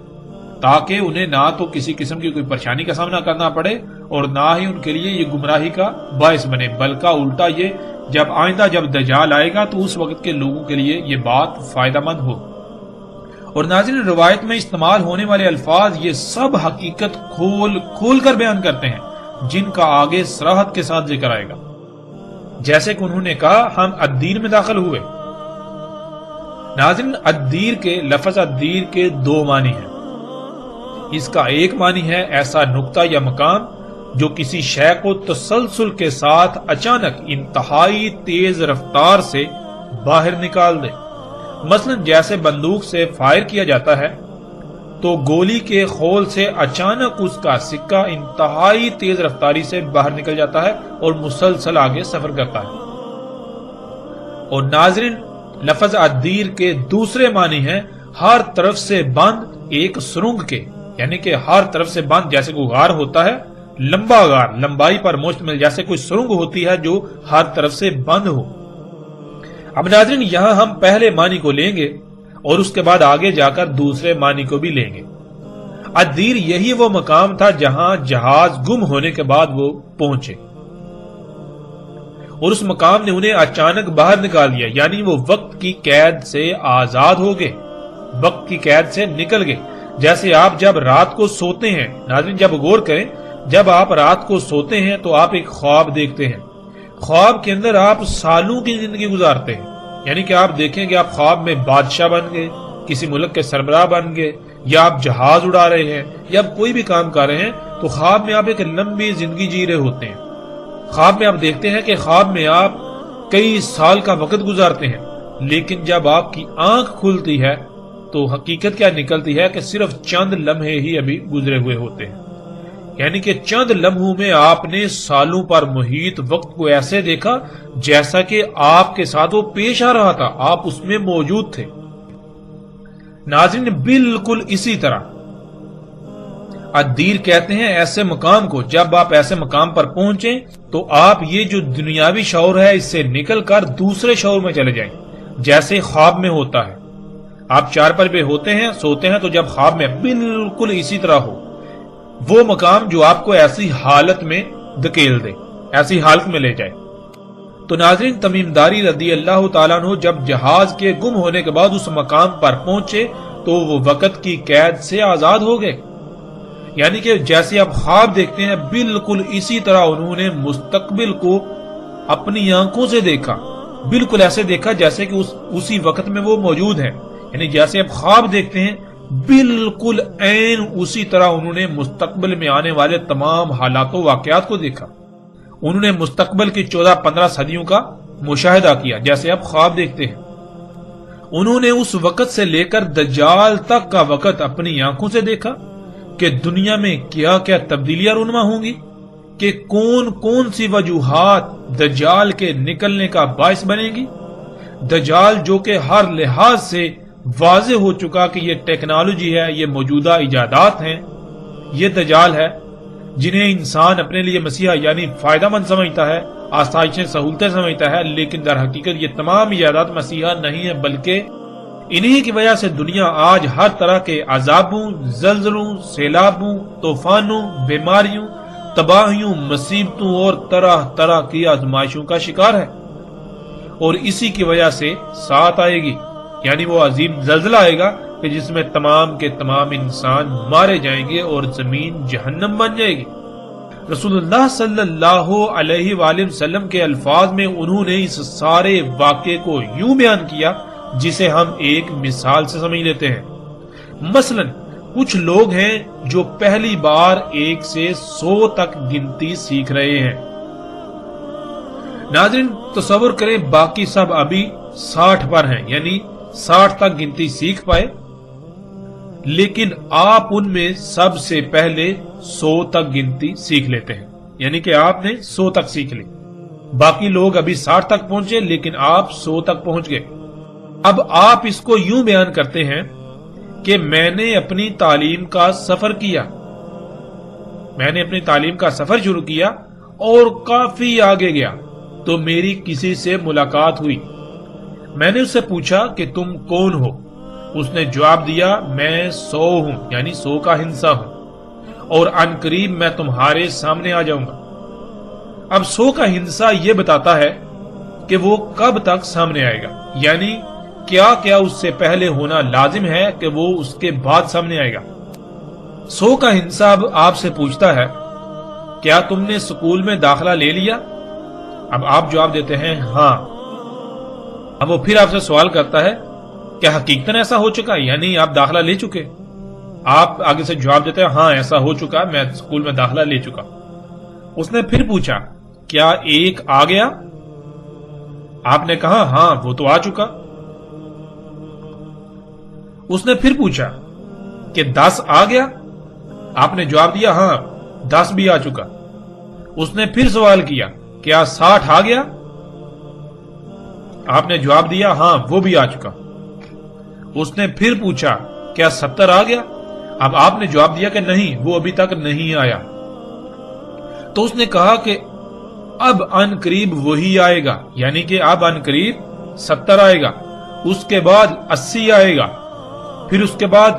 تاکہ انہیں نہ تو کسی قسم کی کوئی پریشانی کا سامنا کرنا پڑے اور نہ ہی ان کے لیے یہ گمراہی کا باعث بنے، بلکہ الٹا یہ جب آئندہ جب دجال آئے گا تو اس وقت کے لوگوں کے لیے یہ بات فائدہ مند ہو۔ اور ناظرین روایت میں استعمال ہونے والے الفاظ یہ سب حقیقت کھول کر بیان کرتے ہیں جن کا آگے صراحت کے ساتھ ذکر آئے گا۔ جیسے کہ انہوں نے کہا ہم الدین میں داخل ہوئے۔ ناظرین الدیر کے لفظ الدیر کے دو معنی ہیں۔ اس کا ایک معنی ہے ایسا نقطہ یا مقام جو کسی شے کو تسلسل کے ساتھ اچانک انتہائی تیز رفتار سے باہر نکال دے، مثلا جیسے بندوق سے فائر کیا جاتا ہے تو گولی کے خول سے اچانک اس کا سکہ انتہائی تیز رفتاری سے باہر نکل جاتا ہے اور مسلسل آگے سفر کرتا ہے۔ اور ناظرین لفظ الدیر کے دوسرے معنی ہیں ہر طرف سے بند ایک سرنگ کے، یعنی کہ ہر طرف سے بند جیسے کوئی غار ہوتا ہے، لمبا غار لمبائی پر مشتمل، جیسے کوئی سرنگ ہوتی ہے جو ہر طرف سے بند ہو۔ اب ناظرین یہاں ہم پہلے معنی کو لیں گے اور اس کے بعد آگے جا کر دوسرے معنی کو بھی لیں گے۔ الدیر یہی وہ مقام تھا جہاں جہاز گم ہونے کے بعد وہ پہنچے اور اس مقام نے انہیں اچانک باہر نکال دیا، یعنی وہ وقت کی قید سے آزاد ہو گئے، وقت کی قید سے نکل گئے۔ جیسے آپ جب رات کو سوتے ہیں، ناظرین جب غور کریں، جب آپ رات کو سوتے ہیں تو آپ ایک خواب دیکھتے ہیں، خواب کے اندر آپ سالوں کی زندگی گزارتے ہیں، یعنی کہ آپ دیکھیں کہ آپ خواب میں بادشاہ بن گئے، کسی ملک کے سربراہ بن گئے، یا آپ جہاز اڑا رہے ہیں، یا آپ کوئی بھی کام کر رہے ہیں، تو خواب میں آپ ایک لمبی زندگی جی رہے ہوتے ہیں۔ خواب میں آپ دیکھتے ہیں کہ خواب میں آپ کئی سال کا وقت گزارتے ہیں، لیکن جب آپ کی آنکھ کھلتی ہے تو حقیقت کیا نکلتی ہے کہ صرف چند لمحے ہی ابھی گزرے ہوئے ہوتے ہیں، یعنی کہ چند لمحوں میں آپ نے سالوں پر محیط وقت کو ایسے دیکھا جیسا کہ آپ کے ساتھ وہ پیش آ رہا تھا، آپ اس میں موجود تھے۔ ناظرین بالکل اسی طرح الدیر کہتے ہیں ایسے مقام کو، جب آپ ایسے مقام پر پہنچیں تو آپ یہ جو دنیاوی شعور ہے اس سے نکل کر دوسرے شعور میں چلے جائیں، جیسے خواب میں ہوتا ہے۔ آپ چارپائی پہ ہوتے ہیں، سوتے ہیں، تو جب خواب میں بالکل اسی طرح ہو، وہ مقام جو آپ کو ایسی حالت میں دھکیل دے، ایسی حالت میں لے جائے۔ تو ناظرین تمیم داری رضی اللہ تعالیٰ عنہ جب جہاز کے گم ہونے کے بعد اس مقام پر پہنچے تو وہ وقت کی قید سے آزاد ہو گئے، یعنی کہ جیسے آپ خواب دیکھتے ہیں بالکل اسی طرح انہوں نے مستقبل کو اپنی آنکھوں سے دیکھا، بالکل ایسے دیکھا جیسے کہ اسی وقت میں وہ موجود ہیں، یعنی جیسے آپ خواب دیکھتے ہیں بالکل عین اسی طرح انہوں نے مستقبل میں آنے والے تمام حالات و واقعات کو دیکھا۔ انہوں نے مستقبل کی 14-15 صدیوں کا مشاہدہ کیا جیسے آپ خواب دیکھتے ہیں۔ انہوں نے اس وقت سے لے کر دجال تک کا وقت اپنی آنکھوں سے دیکھا کہ دنیا میں کیا کیا تبدیلیاں رونما ہوں گی، کہ کون کون سی وجوہات دجال کے نکلنے کا باعث بنے گی۔ دجال جو کہ ہر لحاظ سے واضح ہو چکا کہ یہ ٹیکنالوجی ہے، یہ موجودہ ایجادات ہیں، یہ دجال ہے جنہیں انسان اپنے لیے مسیحا یعنی فائدہ مند سمجھتا ہے، آسائشیں سہولتیں سمجھتا ہے، لیکن در حقیقت یہ تمام ایجادات مسیحا نہیں ہیں، بلکہ انہی کی وجہ سے دنیا آج ہر طرح کے عذابوں، زلزلوں، سیلابوں، طوفانوں، بیماریوں، تباہیوں، مصیبتوں اور طرح طرح کی آزمائشوں کا شکار ہے، اور اسی کی وجہ سے ساتھ آئے گی، یعنی وہ عظیم زلزلہ آئے گا کہ جس میں تمام کے تمام انسان مارے جائیں گے اور زمین جہنم بن جائے گی۔ رسول اللہ صلی اللہ علیہ وآلہ وسلم کے الفاظ میں انہوں نے اس سارے واقعے کو یوں بیان کیا جسے ہم ایک مثال سے سمجھ لیتے ہیں۔ مثلا کچھ لوگ ہیں جو پہلی بار 1 سے 100 تک گنتی سیکھ رہے ہیں۔ ناظرین تصور کریں باقی سب ابھی 60 پر ہیں، یعنی 60 تک گنتی سیکھ پائے، لیکن آپ ان میں سب سے پہلے 100 تک گنتی سیکھ لیتے ہیں، یعنی کہ آپ نے 100 تک سیکھ لی۔ باقی لوگ ابھی 60 تک پہنچے لیکن آپ 100 تک پہنچ گئے۔ اب آپ اس کو یوں بیان کرتے ہیں کہ میں نے اپنی تعلیم کا سفر کیا، میں نے اپنی تعلیم کا سفر شروع کیا اور کافی آگے گیا تو میری کسی سے ملاقات ہوئی۔ میں نے اس سے پوچھا کہ تم کون ہو؟ اس نے جواب دیا میں 100 ہوں، یعنی 100 کا ہندسہ ہوں، اور ان قریب میں تمہارے سامنے آ جاؤں گا۔ اب 100 کا ہندسہ یہ بتاتا ہے کہ وہ کب تک سامنے آئے گا، یعنی کیا کیا اس سے پہلے ہونا لازم ہے کہ وہ اس کے بعد سامنے آئے گا۔ 100 کا ہندسہ اب آپ سے پوچھتا ہے کیا تم نے سکول میں داخلہ لے لیا؟ اب آپ جواب دیتے ہیں ہاں۔ اب وہ پھر آپ سے سوال کرتا ہے کیا حقیقتاً ایسا ہو چکا، یعنی آپ داخلہ لے چکے؟ آپ آگے سے جواب دیتے ہیں ہاں ایسا ہو چکا، میں سکول میں داخلہ لے چکا۔ اس نے پھر پوچھا کیا 1 آ گیا؟ آپ نے کہا ہاں وہ تو آ چکا۔ اس نے پھر پوچھا کہ 10 آ گیا؟ آپ نے جواب دیا ہاں 10 بھی آ چکا۔ اس نے پھر سوال کیا کیا 60 آ گیا؟ آپ نے جواب دیا ہاں وہ بھی آ چکا۔ اس نے پھر پوچھا کیا 70 آ گیا؟ اب آپ نے جواب دیا کہ نہیں وہ ابھی تک نہیں آیا۔ تو اس نے کہا کہ اب ان قریب وہی آئے گا، یعنی کہ اب ان قریب 70 آئے گا، اس کے بعد 80 آئے گا، پھر اس کے بعد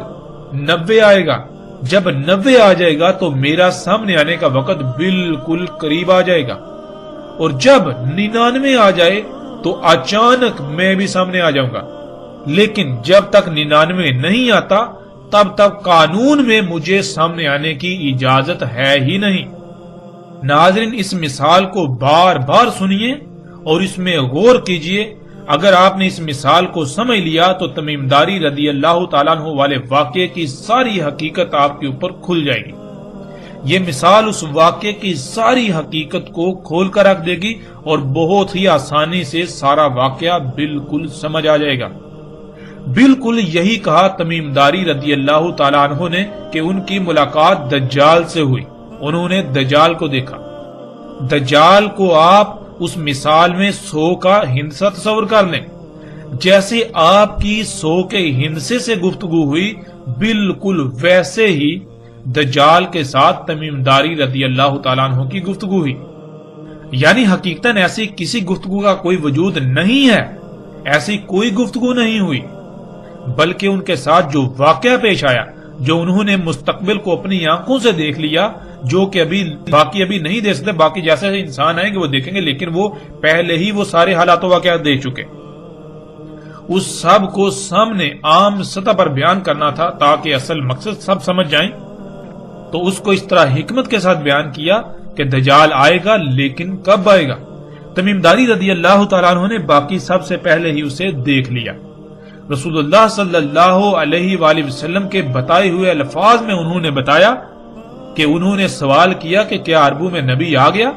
90 آئے گا۔ جب 90 آ جائے گا تو میرا سامنے آنے کا وقت بالکل قریب آ جائے گا، اور جب 99 آ جائے تو اچانک میں بھی سامنے آ جاؤں گا، لیکن جب تک 99 نہیں آتا تب تک قانون میں مجھے سامنے آنے کی اجازت ہے ہی نہیں۔ ناظرین، اس مثال کو بار بار سنیے اور اس میں غور کیجئے۔ اگر آپ نے اس مثال کو سمجھ لیا تو تمیم داری رضی اللہ تعالیٰ عنہ والے واقعے کی ساری حقیقت آپ کے اوپر کھل جائے گی۔ یہ مثال اس واقعے کی ساری حقیقت کو کھول کر رکھ دے گی اور بہت ہی آسانی سے سارا واقعہ بالکل سمجھ آ جائے گا۔ بالکل یہی کہا تمیم داری رضی اللہ تعالیٰ عنہ نے کہ ان کی ملاقات دجال سے ہوئی، انہوں نے دجال کو دیکھا۔ دجال کو آپ اس مثال میں 100 کا ہندسہ تصور کر لیں، جیسے آپ کی 100 کے ہندسے سے گفتگو ہوئی، بالکل ویسے ہی دجال کے ساتھ تمیم داری رضی اللہ تعالیٰ عنہ کی گفتگو ہوئی۔ یعنی حقیقتاً ایسی کسی گفتگو کا کوئی وجود نہیں ہے، ایسی کوئی گفتگو نہیں ہوئی، بلکہ ان کے ساتھ جو واقعہ پیش آیا، جو انہوں نے مستقبل کو اپنی آنکھوں سے دیکھ لیا، جو کہ باقی ابھی نہیں دیکھ سکتے، باقی جیسے انسان آئیں گے وہ دیکھیں گے، لیکن وہ پہلے ہی وہ سارے حالات و واقعات دیکھ چکے۔ اس سب کو سامنے عام سطح پر بیان کرنا تھا تاکہ اصل مقصد سب سمجھ جائیں، تو اس کو اس طرح حکمت کے ساتھ بیان کیا کہ دجال آئے گا، لیکن کب آئے گا؟ تمیم داری رضی اللہ تعالیٰ عنہ نے باقی سب سے پہلے ہی اسے دیکھ لیا۔ رسول اللہ صلی اللہ علیہ وآلہ وسلم کے بتائے ہوئے الفاظ میں انہوں نے بتایا کہ انہوں نے سوال کیا کہ کیا عربوں میں نبی آ گیا؟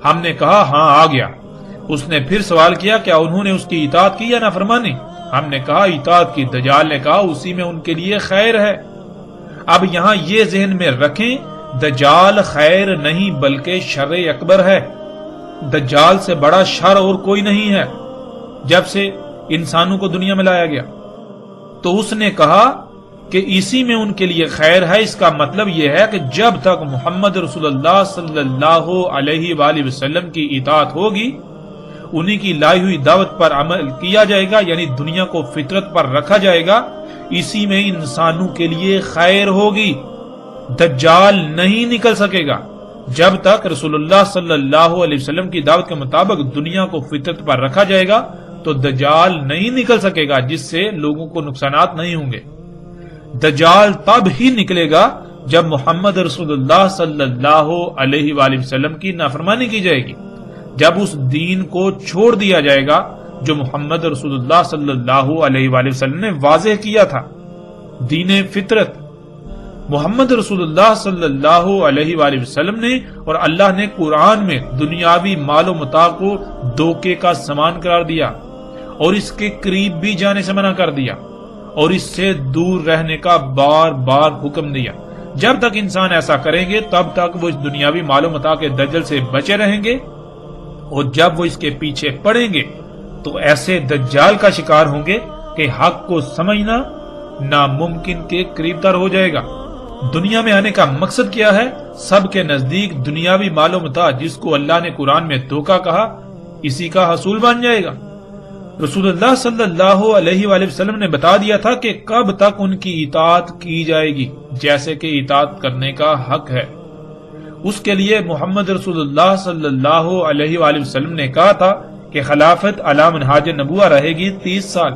ہم نے کہا ہاں آ گیا۔ اس نے پھر سوال کیا کیا انہوں نے اس کی اطاعت کی یا نافرمانی؟ ہم نے کہا اطاعت کی۔ دجال نے کہا اسی میں ان کے لیے خیر ہے۔ اب یہاں یہ ذہن میں رکھیں، دجال خیر نہیں بلکہ شر اکبر ہے۔ دجال سے بڑا شر اور کوئی نہیں ہے جب سے انسانوں کو دنیا میں لایا گیا۔ تو اس نے کہا کہ اسی میں ان کے لیے خیر ہے، اس کا مطلب یہ ہے کہ جب تک محمد رسول اللہ صلی اللہ علیہ وآلہ وسلم کی اطاعت ہوگی، انہی کی لائی ہوئی دعوت پر عمل کیا جائے گا، یعنی دنیا کو فطرت پر رکھا جائے گا، اسی میں انسانوں کے لیے خیر ہوگی۔ دجال نہیں نکل سکے گا جب تک رسول اللہ صلی اللہ علیہ وسلم کی دعوت کے مطابق دنیا کو فطرت پر رکھا جائے گا تو دجال نہیں نکل سکے گا، جس سے لوگوں کو نقصانات نہیں ہوں گے۔ دجال تب ہی نکلے گا جب محمد رسول اللہ صلی اللہ علیہ وآلہ وسلم کی نافرمانی کی جائے گی، جب اس دین کو چھوڑ دیا جائے گا جو محمد رسول اللہ صلی اللہ علیہ وآلہ وسلم نے واضح کیا تھا، دین فطرت۔ محمد رسول اللہ صلی اللہ علیہ وآلہ وسلم نے اور اللہ نے قرآن میں دنیاوی مال و متاع کو دھوکے کا سامان قرار دیا اور اس کے قریب بھی جانے سے منع کر دیا اور اس سے دور رہنے کا بار بار حکم دیا۔ جب تک انسان ایسا کریں گے تب تک وہ اس دنیاوی مال و متاع کے دجل سے بچے رہیں گے، اور جب وہ اس کے پیچھے پڑیں گے تو ایسے دجال کا شکار ہوں گے کہ حق کو سمجھنا ناممکن کے قریب تر ہو جائے گا۔ دنیا میں آنے کا مقصد کیا ہے؟ سب کے نزدیک دنیاوی مال و متاع، جس کو اللہ نے قرآن میں دھوکہ کہا، اسی کا حصول بن جائے گا۔ رسول اللہ صلی اللہ علیہ وآلہ وسلم نے بتا دیا تھا کہ کب تک ان کی اطاعت کی جائے گی، جیسے کہ اطاعت کرنے کا حق ہے۔ اس کے لیے محمد رسول اللہ صلی اللہ علیہ وآلہ وسلم نے کہا تھا کہ خلافت علی منہاج نبوہ رہے گی 30 سال،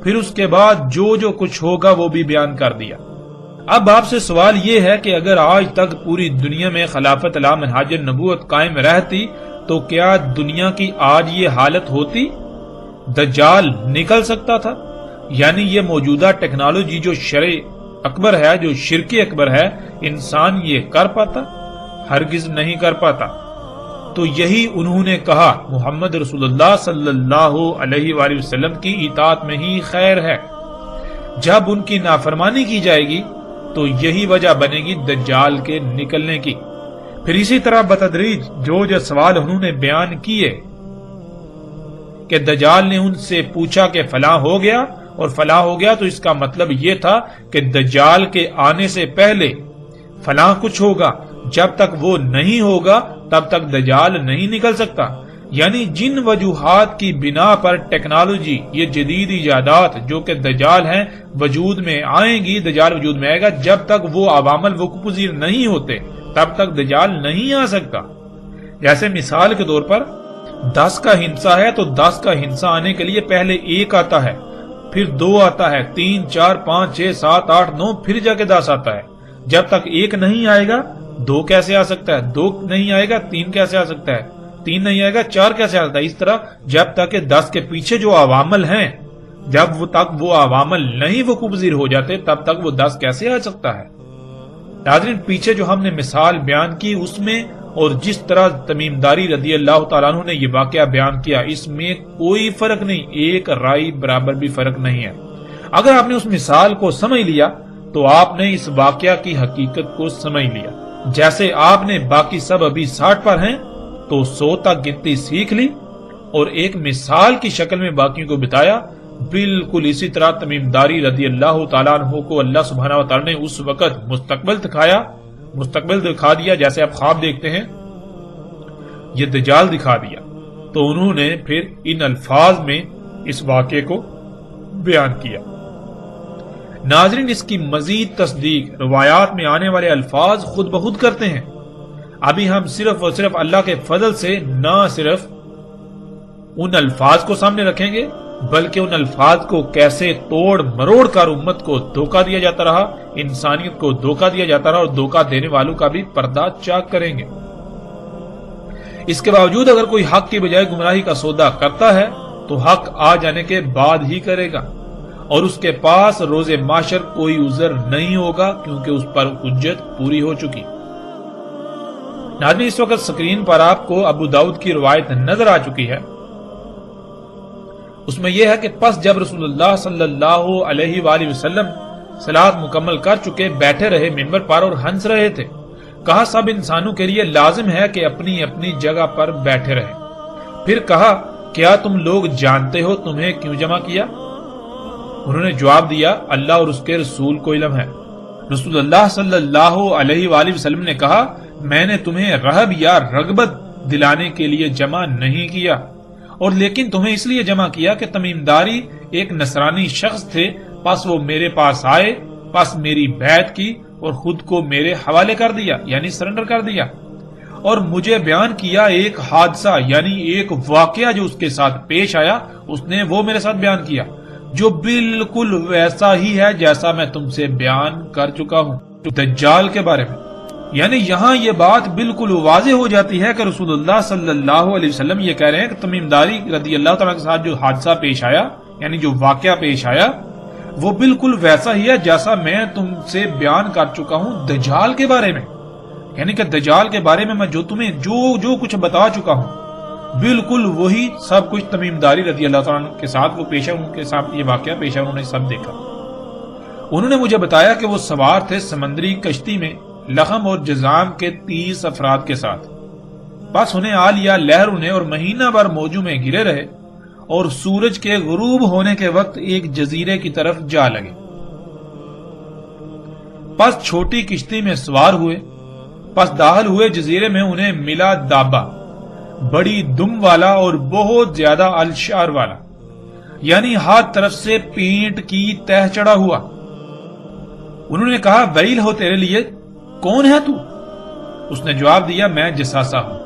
پھر اس کے بعد جو کچھ ہوگا وہ بھی بیان کر دیا۔ اب آپ سے سوال یہ ہے کہ اگر آج تک پوری دنیا میں خلافت علی منہاج نبوت قائم رہتی تو کیا دنیا کی آج یہ حالت ہوتی؟ دجال نکل سکتا تھا؟ یعنی یہ موجودہ ٹیکنالوجی جو شرع اکبر ہے، جو شرک اکبر ہے، انسان یہ کر پاتا؟ ہرگز نہیں کر پاتا۔ تو یہی انہوں نے کہا محمد رسول اللہ صلی اللہ علیہ وآلہ وسلم کی اطاعت میں ہی خیر ہے۔ جب ان کی نافرمانی کی جائے گی تو یہی وجہ بنے گی دجال کے نکلنے کی۔ پھر اسی طرح بتدریج جو سوال انہوں نے بیان کیے کہ دجال نے ان سے پوچھا کہ فلاں ہو گیا اور فلاں ہو گیا، تو اس کا مطلب یہ تھا کہ دجال کے آنے سے پہلے فلاں کچھ ہوگا، جب تک وہ نہیں ہوگا تب تک دجال نہیں نکل سکتا۔ یعنی جن وجوہات کی بنا پر ٹیکنالوجی، یہ جدید ایجادات جو کہ دجال ہیں، وجود میں آئیں گی، دجال وجود میں آئے گا، جب تک وہ عوام الوقوع پذیر نہیں ہوتے تب تک دجال نہیں آ سکتا۔ جیسے مثال کے طور پر 10 کا ہندسہ ہے تو 10 کا ہندسہ آنے کے لیے پہلے 1 آتا ہے، پھر 2 آتا ہے، 3 4 5 6 7 8 9، پھر جا کے 10 آتا ہے۔ جب تک 1 نہیں آئے گا 2 کیسے آ سکتا ہے، 2 نہیں آئے گا 3 کیسے آ سکتا ہے، 3 نہیں آئے گا 4 کیسے آ سکتا ہے۔ اس طرح جب تک کہ 10 کے پیچھے جو عوامل ہیں، جب وہ عوامل نہیں وقوع پذیر ہو جاتے، تب تک وہ 10 کیسے آ سکتا ہے۔ ناظرین، پیچھے جو ہم نے مثال بیان کی اس میں اور جس طرح تمیم داری رضی اللہ تعالیٰ عنہ نے یہ واقعہ بیان کیا، اس میں کوئی فرق نہیں، ایک رائی برابر بھی فرق نہیں ہے۔ اگر آپ نے اس مثال کو سمجھ لیا تو آپ نے اس واقعہ کی حقیقت کو سمجھ لیا۔ جیسے آپ نے باقی سب ابھی 60 پر ہیں تو 100 تک گنتی سیکھ لی اور ایک مثال کی شکل میں باقیوں کو بتایا، بالکل اسی طرح تمیم داری رضی اللہ تعالیٰ عنہ کو اللہ سبحانہ و تعالیٰ نے اس وقت مستقبل دکھا دیا، جیسے آپ خواب دیکھتے ہیں، یہ دجال دکھا دیا، تو انہوں نے پھر ان الفاظ میں اس واقعے کو بیان کیا۔ ناظرین، اس کی مزید تصدیق روایات میں آنے والے الفاظ خود بخود کرتے ہیں۔ ابھی ہم صرف اور صرف اللہ کے فضل سے نہ صرف ان الفاظ کو سامنے رکھیں گے، بلکہ ان الفاظ کو کیسے توڑ مروڑ کر امت کو دھوکہ دیا جاتا رہا، انسانیت کو دھوکہ دیا جاتا رہا، اور دھوکہ دینے والوں کا بھی پردہ چاک کریں گے۔ اس کے باوجود اگر کوئی حق کی بجائے گمراہی کا سودا کرتا ہے تو حق آ جانے کے بعد ہی کرے گا، اور اس کے پاس روز محشر کوئی عذر نہیں ہوگا، کیونکہ اس پر حجت پوری ہو چکی۔ ناظرین، اس وقت سکرین پر آپ کو ابو داؤد کی روایت نظر آ چکی ہے۔ اس میں یہ ہے کہ پس جب رسول اللہ صلی اللہ علیہ وآلہ وسلم صلاۃ مکمل کر چکے بیٹھے رہے منبر پر اور ہنس رہے تھے، کہا سب انسانوں کے لیے لازم ہے کہ اپنی اپنی جگہ پر بیٹھے رہیں۔ پھر کہا کیا تم لوگ جانتے ہو تمہیں کیوں جمع کیا؟ انہوں نے جواب دیا اللہ اور اس کے رسول کو علم ہے۔ رسول اللہ صلی اللہ علیہ وآلہ وسلم نے کہا میں نے تمہیں رہب یا رغبت دلانے کے لیے جمع نہیں کیا، اور لیکن تمہیں اس لیے جمع کیا کہ تمیم داری ایک نصرانی شخص تھے، پس وہ میرے پاس آئے، پس میری بیعت کی اور خود کو میرے حوالے کر دیا، یعنی سرنڈر کر دیا، اور مجھے بیان کیا ایک حادثہ، یعنی ایک واقعہ جو اس کے ساتھ پیش آیا، اس نے وہ میرے ساتھ بیان کیا جو بالکل ویسا ہی ہے جیسا میں تم سے بیان کر چکا ہوں دجال کے بارے میں۔ یعنی یہاں یہ بات بالکل واضح ہو جاتی ہے کہ رسول اللہ صلی اللہ علیہ وسلم یہ کہہ رہے ہیں کہ تمیم داری رضی اللہ تعالیٰ کے ساتھ جو حادثہ پیش آیا، یعنی جو واقعہ پیش آیا، وہ بالکل ویسا ہی ہے جیسا میں تم سے بیان کر چکا ہوں دجال کے بارے میں۔ یعنی کہ دجال کے بارے میں جو تمہیں جو کچھ بتا چکا ہوں، بالکل وہی سب کچھ تمیم داری رضی اللہ تعالیٰ کے ساتھ وہ پیش ہے، ان کے ساتھ یہ واقعہ پیش ہے، انہوں نے سب دیکھا۔ انہوں نے مجھے بتایا کہ وہ سوار تھے سمندری کشتی میں لخم اور جزام کے 30 افراد کے ساتھ، بس انہیں آ لیا لہر انہیں، اور مہینہ بھر موجوں میں گرے رہے، اور سورج کے غروب ہونے کے وقت ایک جزیرے کی طرف جا لگے۔ پس چھوٹی کشتی میں سوار ہوئے، پس داخل ہوئے جزیرے میں، انہیں ملا دابا، بڑی دم والا اور بہت زیادہ الشعر والا، یعنی ہر طرف سے پینٹ کی تہ چڑھا ہوا۔ انہوں نے کہا ویل ہو تیرے لیے، کون ہے تو؟ اس نے جواب دیا میں جساسہ ہوں۔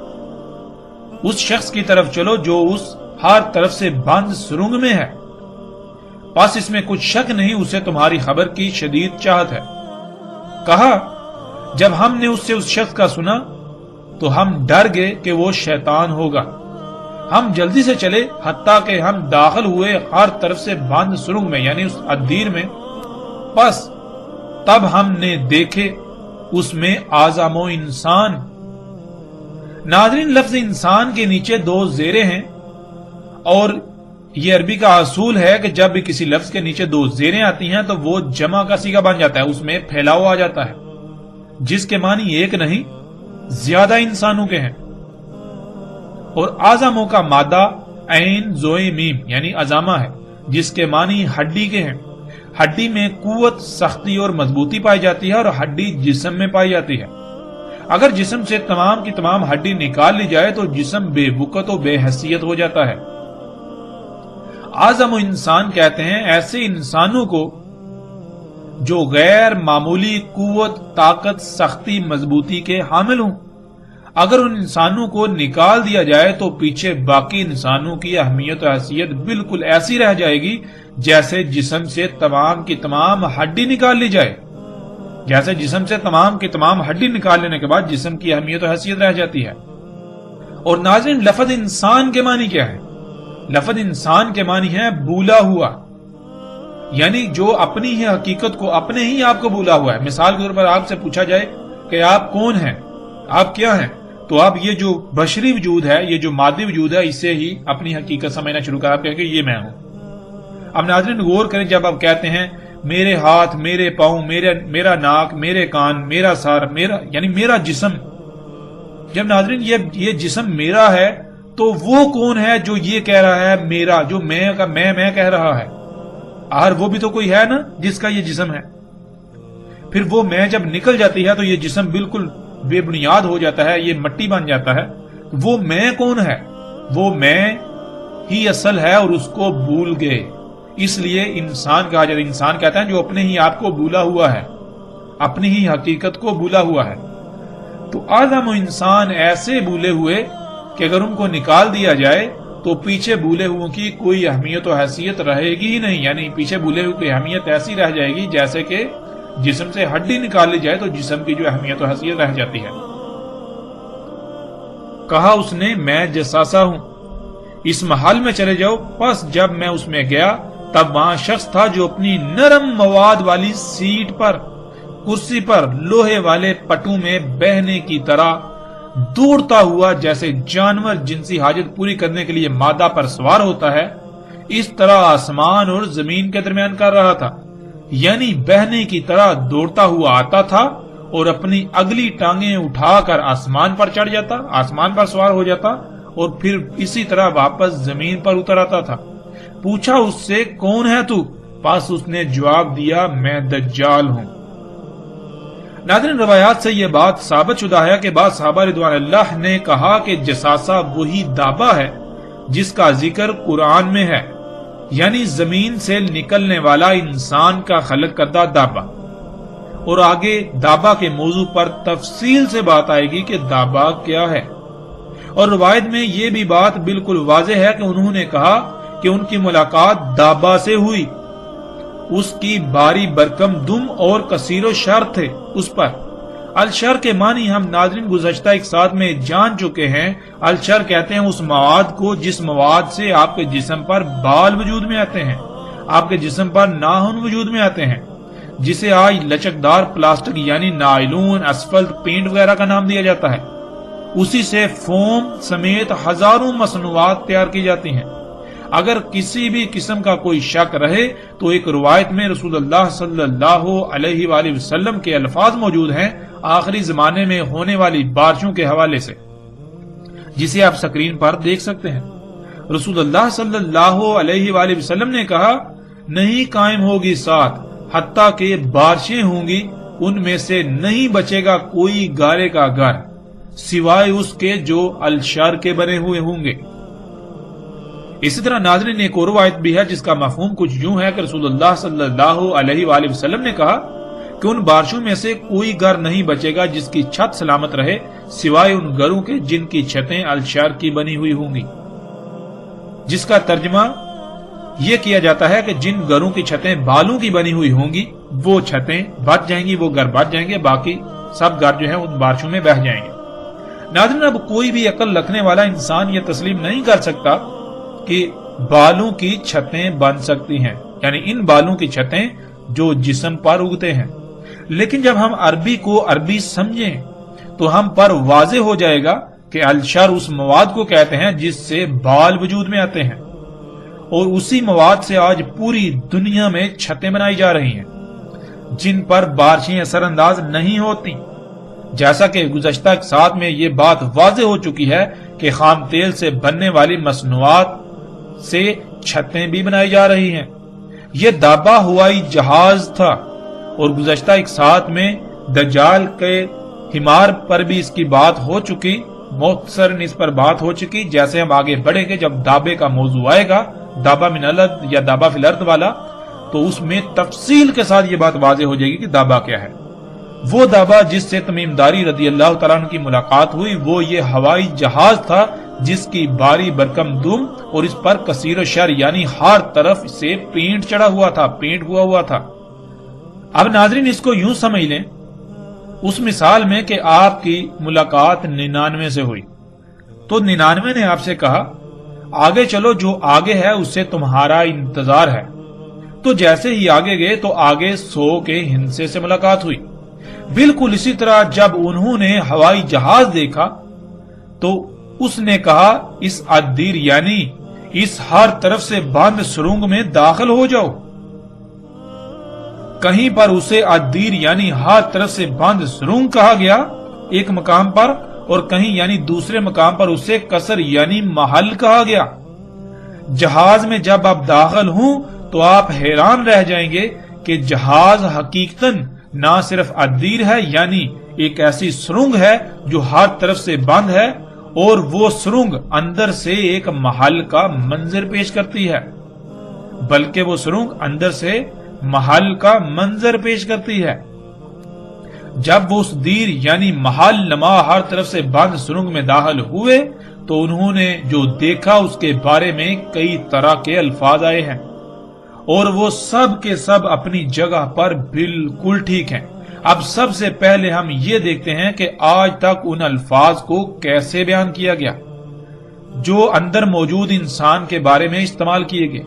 اس شخص کی طرف چلو جو اس ہر طرف سے بند سرنگ میں ہے، پس اس میں کچھ شک نہیں اسے تمہاری خبر کی شدید چاہت ہے۔ کہا جب ہم نے اس سے اس شخص کا سنا تو ہم ڈر گئے کہ وہ شیطان ہوگا، ہم جلدی سے چلے حتیٰ کہ ہم داخل ہوئے ہر طرف سے بند سرنگ میں، یعنی اس ادیر میں، پس تب ہم نے دیکھے اس میں اعظم و انسان۔ ناظرین، لفظ انسان کے نیچے 2 زیریں ہیں، اور یہ عربی کا اصول ہے کہ جب بھی کسی لفظ کے نیچے 2 زیریں آتی ہیں تو وہ جمع کا صیغہ بن جاتا ہے، اس میں پھیلاؤ آ جاتا ہے، جس کے معنی ایک نہیں زیادہ انسانوں کے ہیں۔ اور اعظموں کا مادہ عین زوئے میم یعنی عظامہ ہے، جس کے معنی ہڈی کے ہیں۔ ہڈی میں قوت، سختی اور مضبوطی پائی جاتی ہے، اور ہڈی جسم میں پائی جاتی ہے۔ اگر جسم سے تمام کی تمام ہڈی نکال لی جائے تو جسم بے وقت و بے حیثیت ہو جاتا ہے۔ اعظم و انسان کہتے ہیں ایسے انسانوں کو جو غیر معمولی قوت، طاقت، سختی، مضبوطی کے حامل ہوں۔ اگر ان انسانوں کو نکال دیا جائے تو پیچھے باقی انسانوں کی اہمیت و حیثیت بالکل ایسی رہ جائے گی جیسے جسم سے تمام کی تمام ہڈی نکال لی جائے، جیسے جسم سے تمام کی تمام ہڈی نکال لینے کے بعد جسم کی اہمیت و حیثیت رہ جاتی ہے۔ اور ناظرین، لفظ انسان کے معنی کیا ہے؟ لفظ انسان کے معنی ہے بولا ہوا، یعنی جو اپنی ہی حقیقت کو اپنے ہی آپ کو بولا ہوا ہے۔ مثال کے طور پر آپ سے پوچھا جائے کہ آپ کون ہیں، آپ کیا ہیں، تو آپ یہ جو بشری وجود ہے، یہ جو مادی وجود ہے، اس سے ہی اپنی حقیقت سمجھنا شروع کرا، آپ کہیں کہ یہ میں ہوں۔ اب ناظرین غور کریں، جب آپ کہتے ہیں میرے ہاتھ، میرے پاؤں، میرا ناک، میرے کان، میرا سر، یعنی میرا جسم، جب ناظرین یہ جسم میرا ہے تو وہ کون ہے جو یہ کہہ رہا ہے میرا، جو میں کہہ رہا ہے؟ آخر وہ بھی تو کوئی ہے نا جس کا یہ جسم ہے۔ پھر وہ میں جب نکل جاتی ہے تو یہ جسم بالکل بے بنیاد ہو جاتا ہے، یہ مٹی بن جاتا ہے۔ وہ میں کون ہے؟ وہ میں ہی اصل ہے اور اس کو بھول گئے، اس لیے انسان کہا جاتا ہے۔ انسان کہتا ہے جو اپنے ہی آپ کو بھولا ہوا ہے، اپنی ہی حقیقت کو بھولا ہوا ہے۔ تو آدم و انسان ایسے بھولے ہوئے کہ اگر ان کو نکال دیا جائے تو پیچھے بھولے ہوئے کی کوئی اہمیت و حیثیت رہے گی ہی نہیں، یعنی پیچھے بھولے ہوئے کی اہمیت ایسی رہ جائے گی جیسے کہ جسم سے ہڈی نکال لی جائے تو جسم کی جو اہمیت و حیثیت رہ جاتی ہے۔ کہا اس نے میں جساسا ہوں، اس محل میں چلے جاؤ۔ پس جب میں اس میں گیا تب وہاں شخص تھا جو اپنی نرم مواد والی سیٹ پر، کرسی پر لوہے والے پٹو میں بہنے کی طرح دوڑتا ہوا، جیسے جانور جنسی حاجت پوری کرنے کے لیے مادہ پر سوار ہوتا ہے، اس طرح آسمان اور زمین کے درمیان کر رہا تھا۔ یعنی بہنے کی طرح دوڑتا ہوا آتا تھا اور اپنی اگلی ٹانگیں اٹھا کر آسمان پر چڑھ جاتا، آسمان پر سوار ہو جاتا اور پھر اسی طرح واپس زمین پر اتر آتا تھا۔ پوچھا اس سے کون ہے تو؟ پس اس نے جواب دیا میں دجال ہوں۔ ناظرین روایات سے یہ بات ثابت شدہ ہے کہ بعض صحابہ رضوان اللہ نے کہا کہ جساسہ وہی دابہ ہے جس کا ذکر قرآن میں ہے، یعنی زمین سے نکلنے والا انسان کا خلق کردہ دابہ۔ اور آگے دابہ کے موضوع پر تفصیل سے بات آئے گی کہ دابہ کیا ہے۔ اور روایت میں یہ بھی بات بالکل واضح ہے کہ انہوں نے کہا کہ ان کی ملاقات دابہ سے ہوئی، اس کی باری برکم دم اور کثیر و شر تھے اس پر۔ الشر کے معنی ہم ناظرین گزشتہ ایک ساتھ میں جان چکے ہیں۔ الشر کہتے ہیں اس مواد کو جس مواد سے آپ کے جسم پر بال وجود میں آتے ہیں، آپ کے جسم پر ناخن وجود میں آتے ہیں، جسے آج لچکدار پلاسٹک یعنی نائلون، اسفلٹ، پینٹ وغیرہ کا نام دیا جاتا ہے۔ اسی سے فوم سمیت ہزاروں مصنوعات تیار کی جاتی ہیں۔ اگر کسی بھی قسم کا کوئی شک رہے تو ایک روایت میں رسول اللہ صلی اللہ علیہ وآلہ وسلم کے الفاظ موجود ہیں آخری زمانے میں ہونے والی بارشوں کے حوالے سے، جسے آپ سکرین پر دیکھ سکتے ہیں۔ رسول اللہ صلی اللہ علیہ وآلہ وسلم نے کہا نہیں قائم ہوگی ساتھ حتیٰ کہ بارشیں ہوں گی، ان میں سے نہیں بچے گا کوئی گارے کا گھر سوائے اس کے جو الشر کے بنے ہوئے ہوں گے۔ اسی طرح ناظرین ایک اور روایت بھی ہے جس کا مفہوم کچھ یوں ہے کہ رسول اللہ صلی اللہ علیہ وآلہ وسلم نے کہا کہ ان بارشوں میں سے کوئی گھر نہیں بچے گا جس کی چھت سلامت رہے سوائے ان گھروں کے جن کی چھتیں الشر کی بنی ہوئی ہوں گی، جس کا ترجمہ یہ کیا جاتا ہے کہ جن گھروں کی چھتیں بالوں کی بنی ہوئی ہوں گی وہ چھتیں بچ جائیں گی، وہ گھر بچ جائیں گے، باقی سب گھر جو ہیں ان بارشوں میں بہہ جائیں گے۔ ناظرین اب کوئی بھی عقل رکھنے والا انسان یہ تسلیم نہیں کر سکتا کہ بالوں کی چھتیں بن سکتی ہیں، یعنی ان بالوں کی چھتیں جو جسم پر اگتے ہیں۔ لیکن جب ہم عربی کو عربی سمجھیں تو ہم پر واضح ہو جائے گا کہ الشر اس مواد کو کہتے ہیں جس سے بال وجود میں آتے ہیں، اور اسی مواد سے آج پوری دنیا میں چھتیں بنائی جا رہی ہیں جن پر بارشیں اثر انداز نہیں ہوتی۔ جیسا کہ گزشتہ ساتھ میں یہ بات واضح ہو چکی ہے کہ خام تیل سے بننے والی مصنوعات سے چھتیں بھی بنائی جا رہی ہیں۔ یہ دابہ ہوائی جہاز تھا، اور گزشتہ ایک ساتھ میں دجال کے حمار پر بھی اس کی بات ہو چکی، مختصراً اس پر بات ہو چکی۔ جیسے ہم آگے بڑھیں گے جب دابے کا موضوع آئے گا، دابہ من الارض یا دابہ فی الارض والا، تو اس میں تفصیل کے ساتھ یہ بات واضح ہو جائے گی کہ دابہ کیا ہے۔ ناظرین اب کوئی بھی عقل رکھنے والا انسان یہ تسلیم نہیں کر سکتا کہ وہ دعویٰ جس سے تمیم داری رضی اللہ تعالیٰ عنہ کی ملاقات ہوئی وہ یہ ہوائی جہاز تھا جس کی باری برکم دم اور اس پر کثیر و شر یعنی ہر طرف سے پینٹ چڑھا ہوا تھا، پینٹ ہوا تھا۔ اب ناظرین اس کو یوں سمجھ لیں، اس مثال میں کہ آپ کی ملاقات 99 سے ہوئی تو 99 نے آپ سے کہا آگے چلو، جو آگے ہے اس سے تمہارا انتظار ہے، تو جیسے ہی آگے گئے تو آگے 100 کے ہندسے سے ملاقات ہوئی۔ بالکل اسی طرح جب انہوں نے ہوائی جہاز دیکھا تو اس نے کہا اس الدیر یعنی اس ہر طرف سے بند سرنگ میں داخل ہو جاؤ۔ کہیں پر اسے الدیر یعنی ہر طرف سے بند سرنگ کہا گیا ایک مقام پر، اور کہیں یعنی دوسرے مقام پر اسے قصر یعنی محل کہا گیا۔ جہاز میں جب آپ داخل ہوں تو آپ حیران رہ جائیں گے کہ جہاز حقیقتاً نہ صرف الدیر ہے یعنی ایک ایسی سرنگ ہے جو ہر طرف سے بند ہے، اور وہ سرنگ اندر سے ایک محل کا منظر پیش کرتی ہے، بلکہ وہ سرنگ اندر سے محل کا منظر پیش کرتی ہے۔ جب وہ اس دیر یعنی محل نما ہر طرف سے بند سرنگ میں داخل ہوئے تو انہوں نے جو دیکھا اس کے بارے میں کئی طرح کے الفاظ آئے ہیں، اور وہ سب کے سب اپنی جگہ پر بالکل ٹھیک ہیں۔ اب سب سے پہلے ہم یہ دیکھتے ہیں کہ آج تک ان الفاظ کو کیسے بیان کیا گیا جو اندر موجود انسان کے بارے میں استعمال کیے گئے۔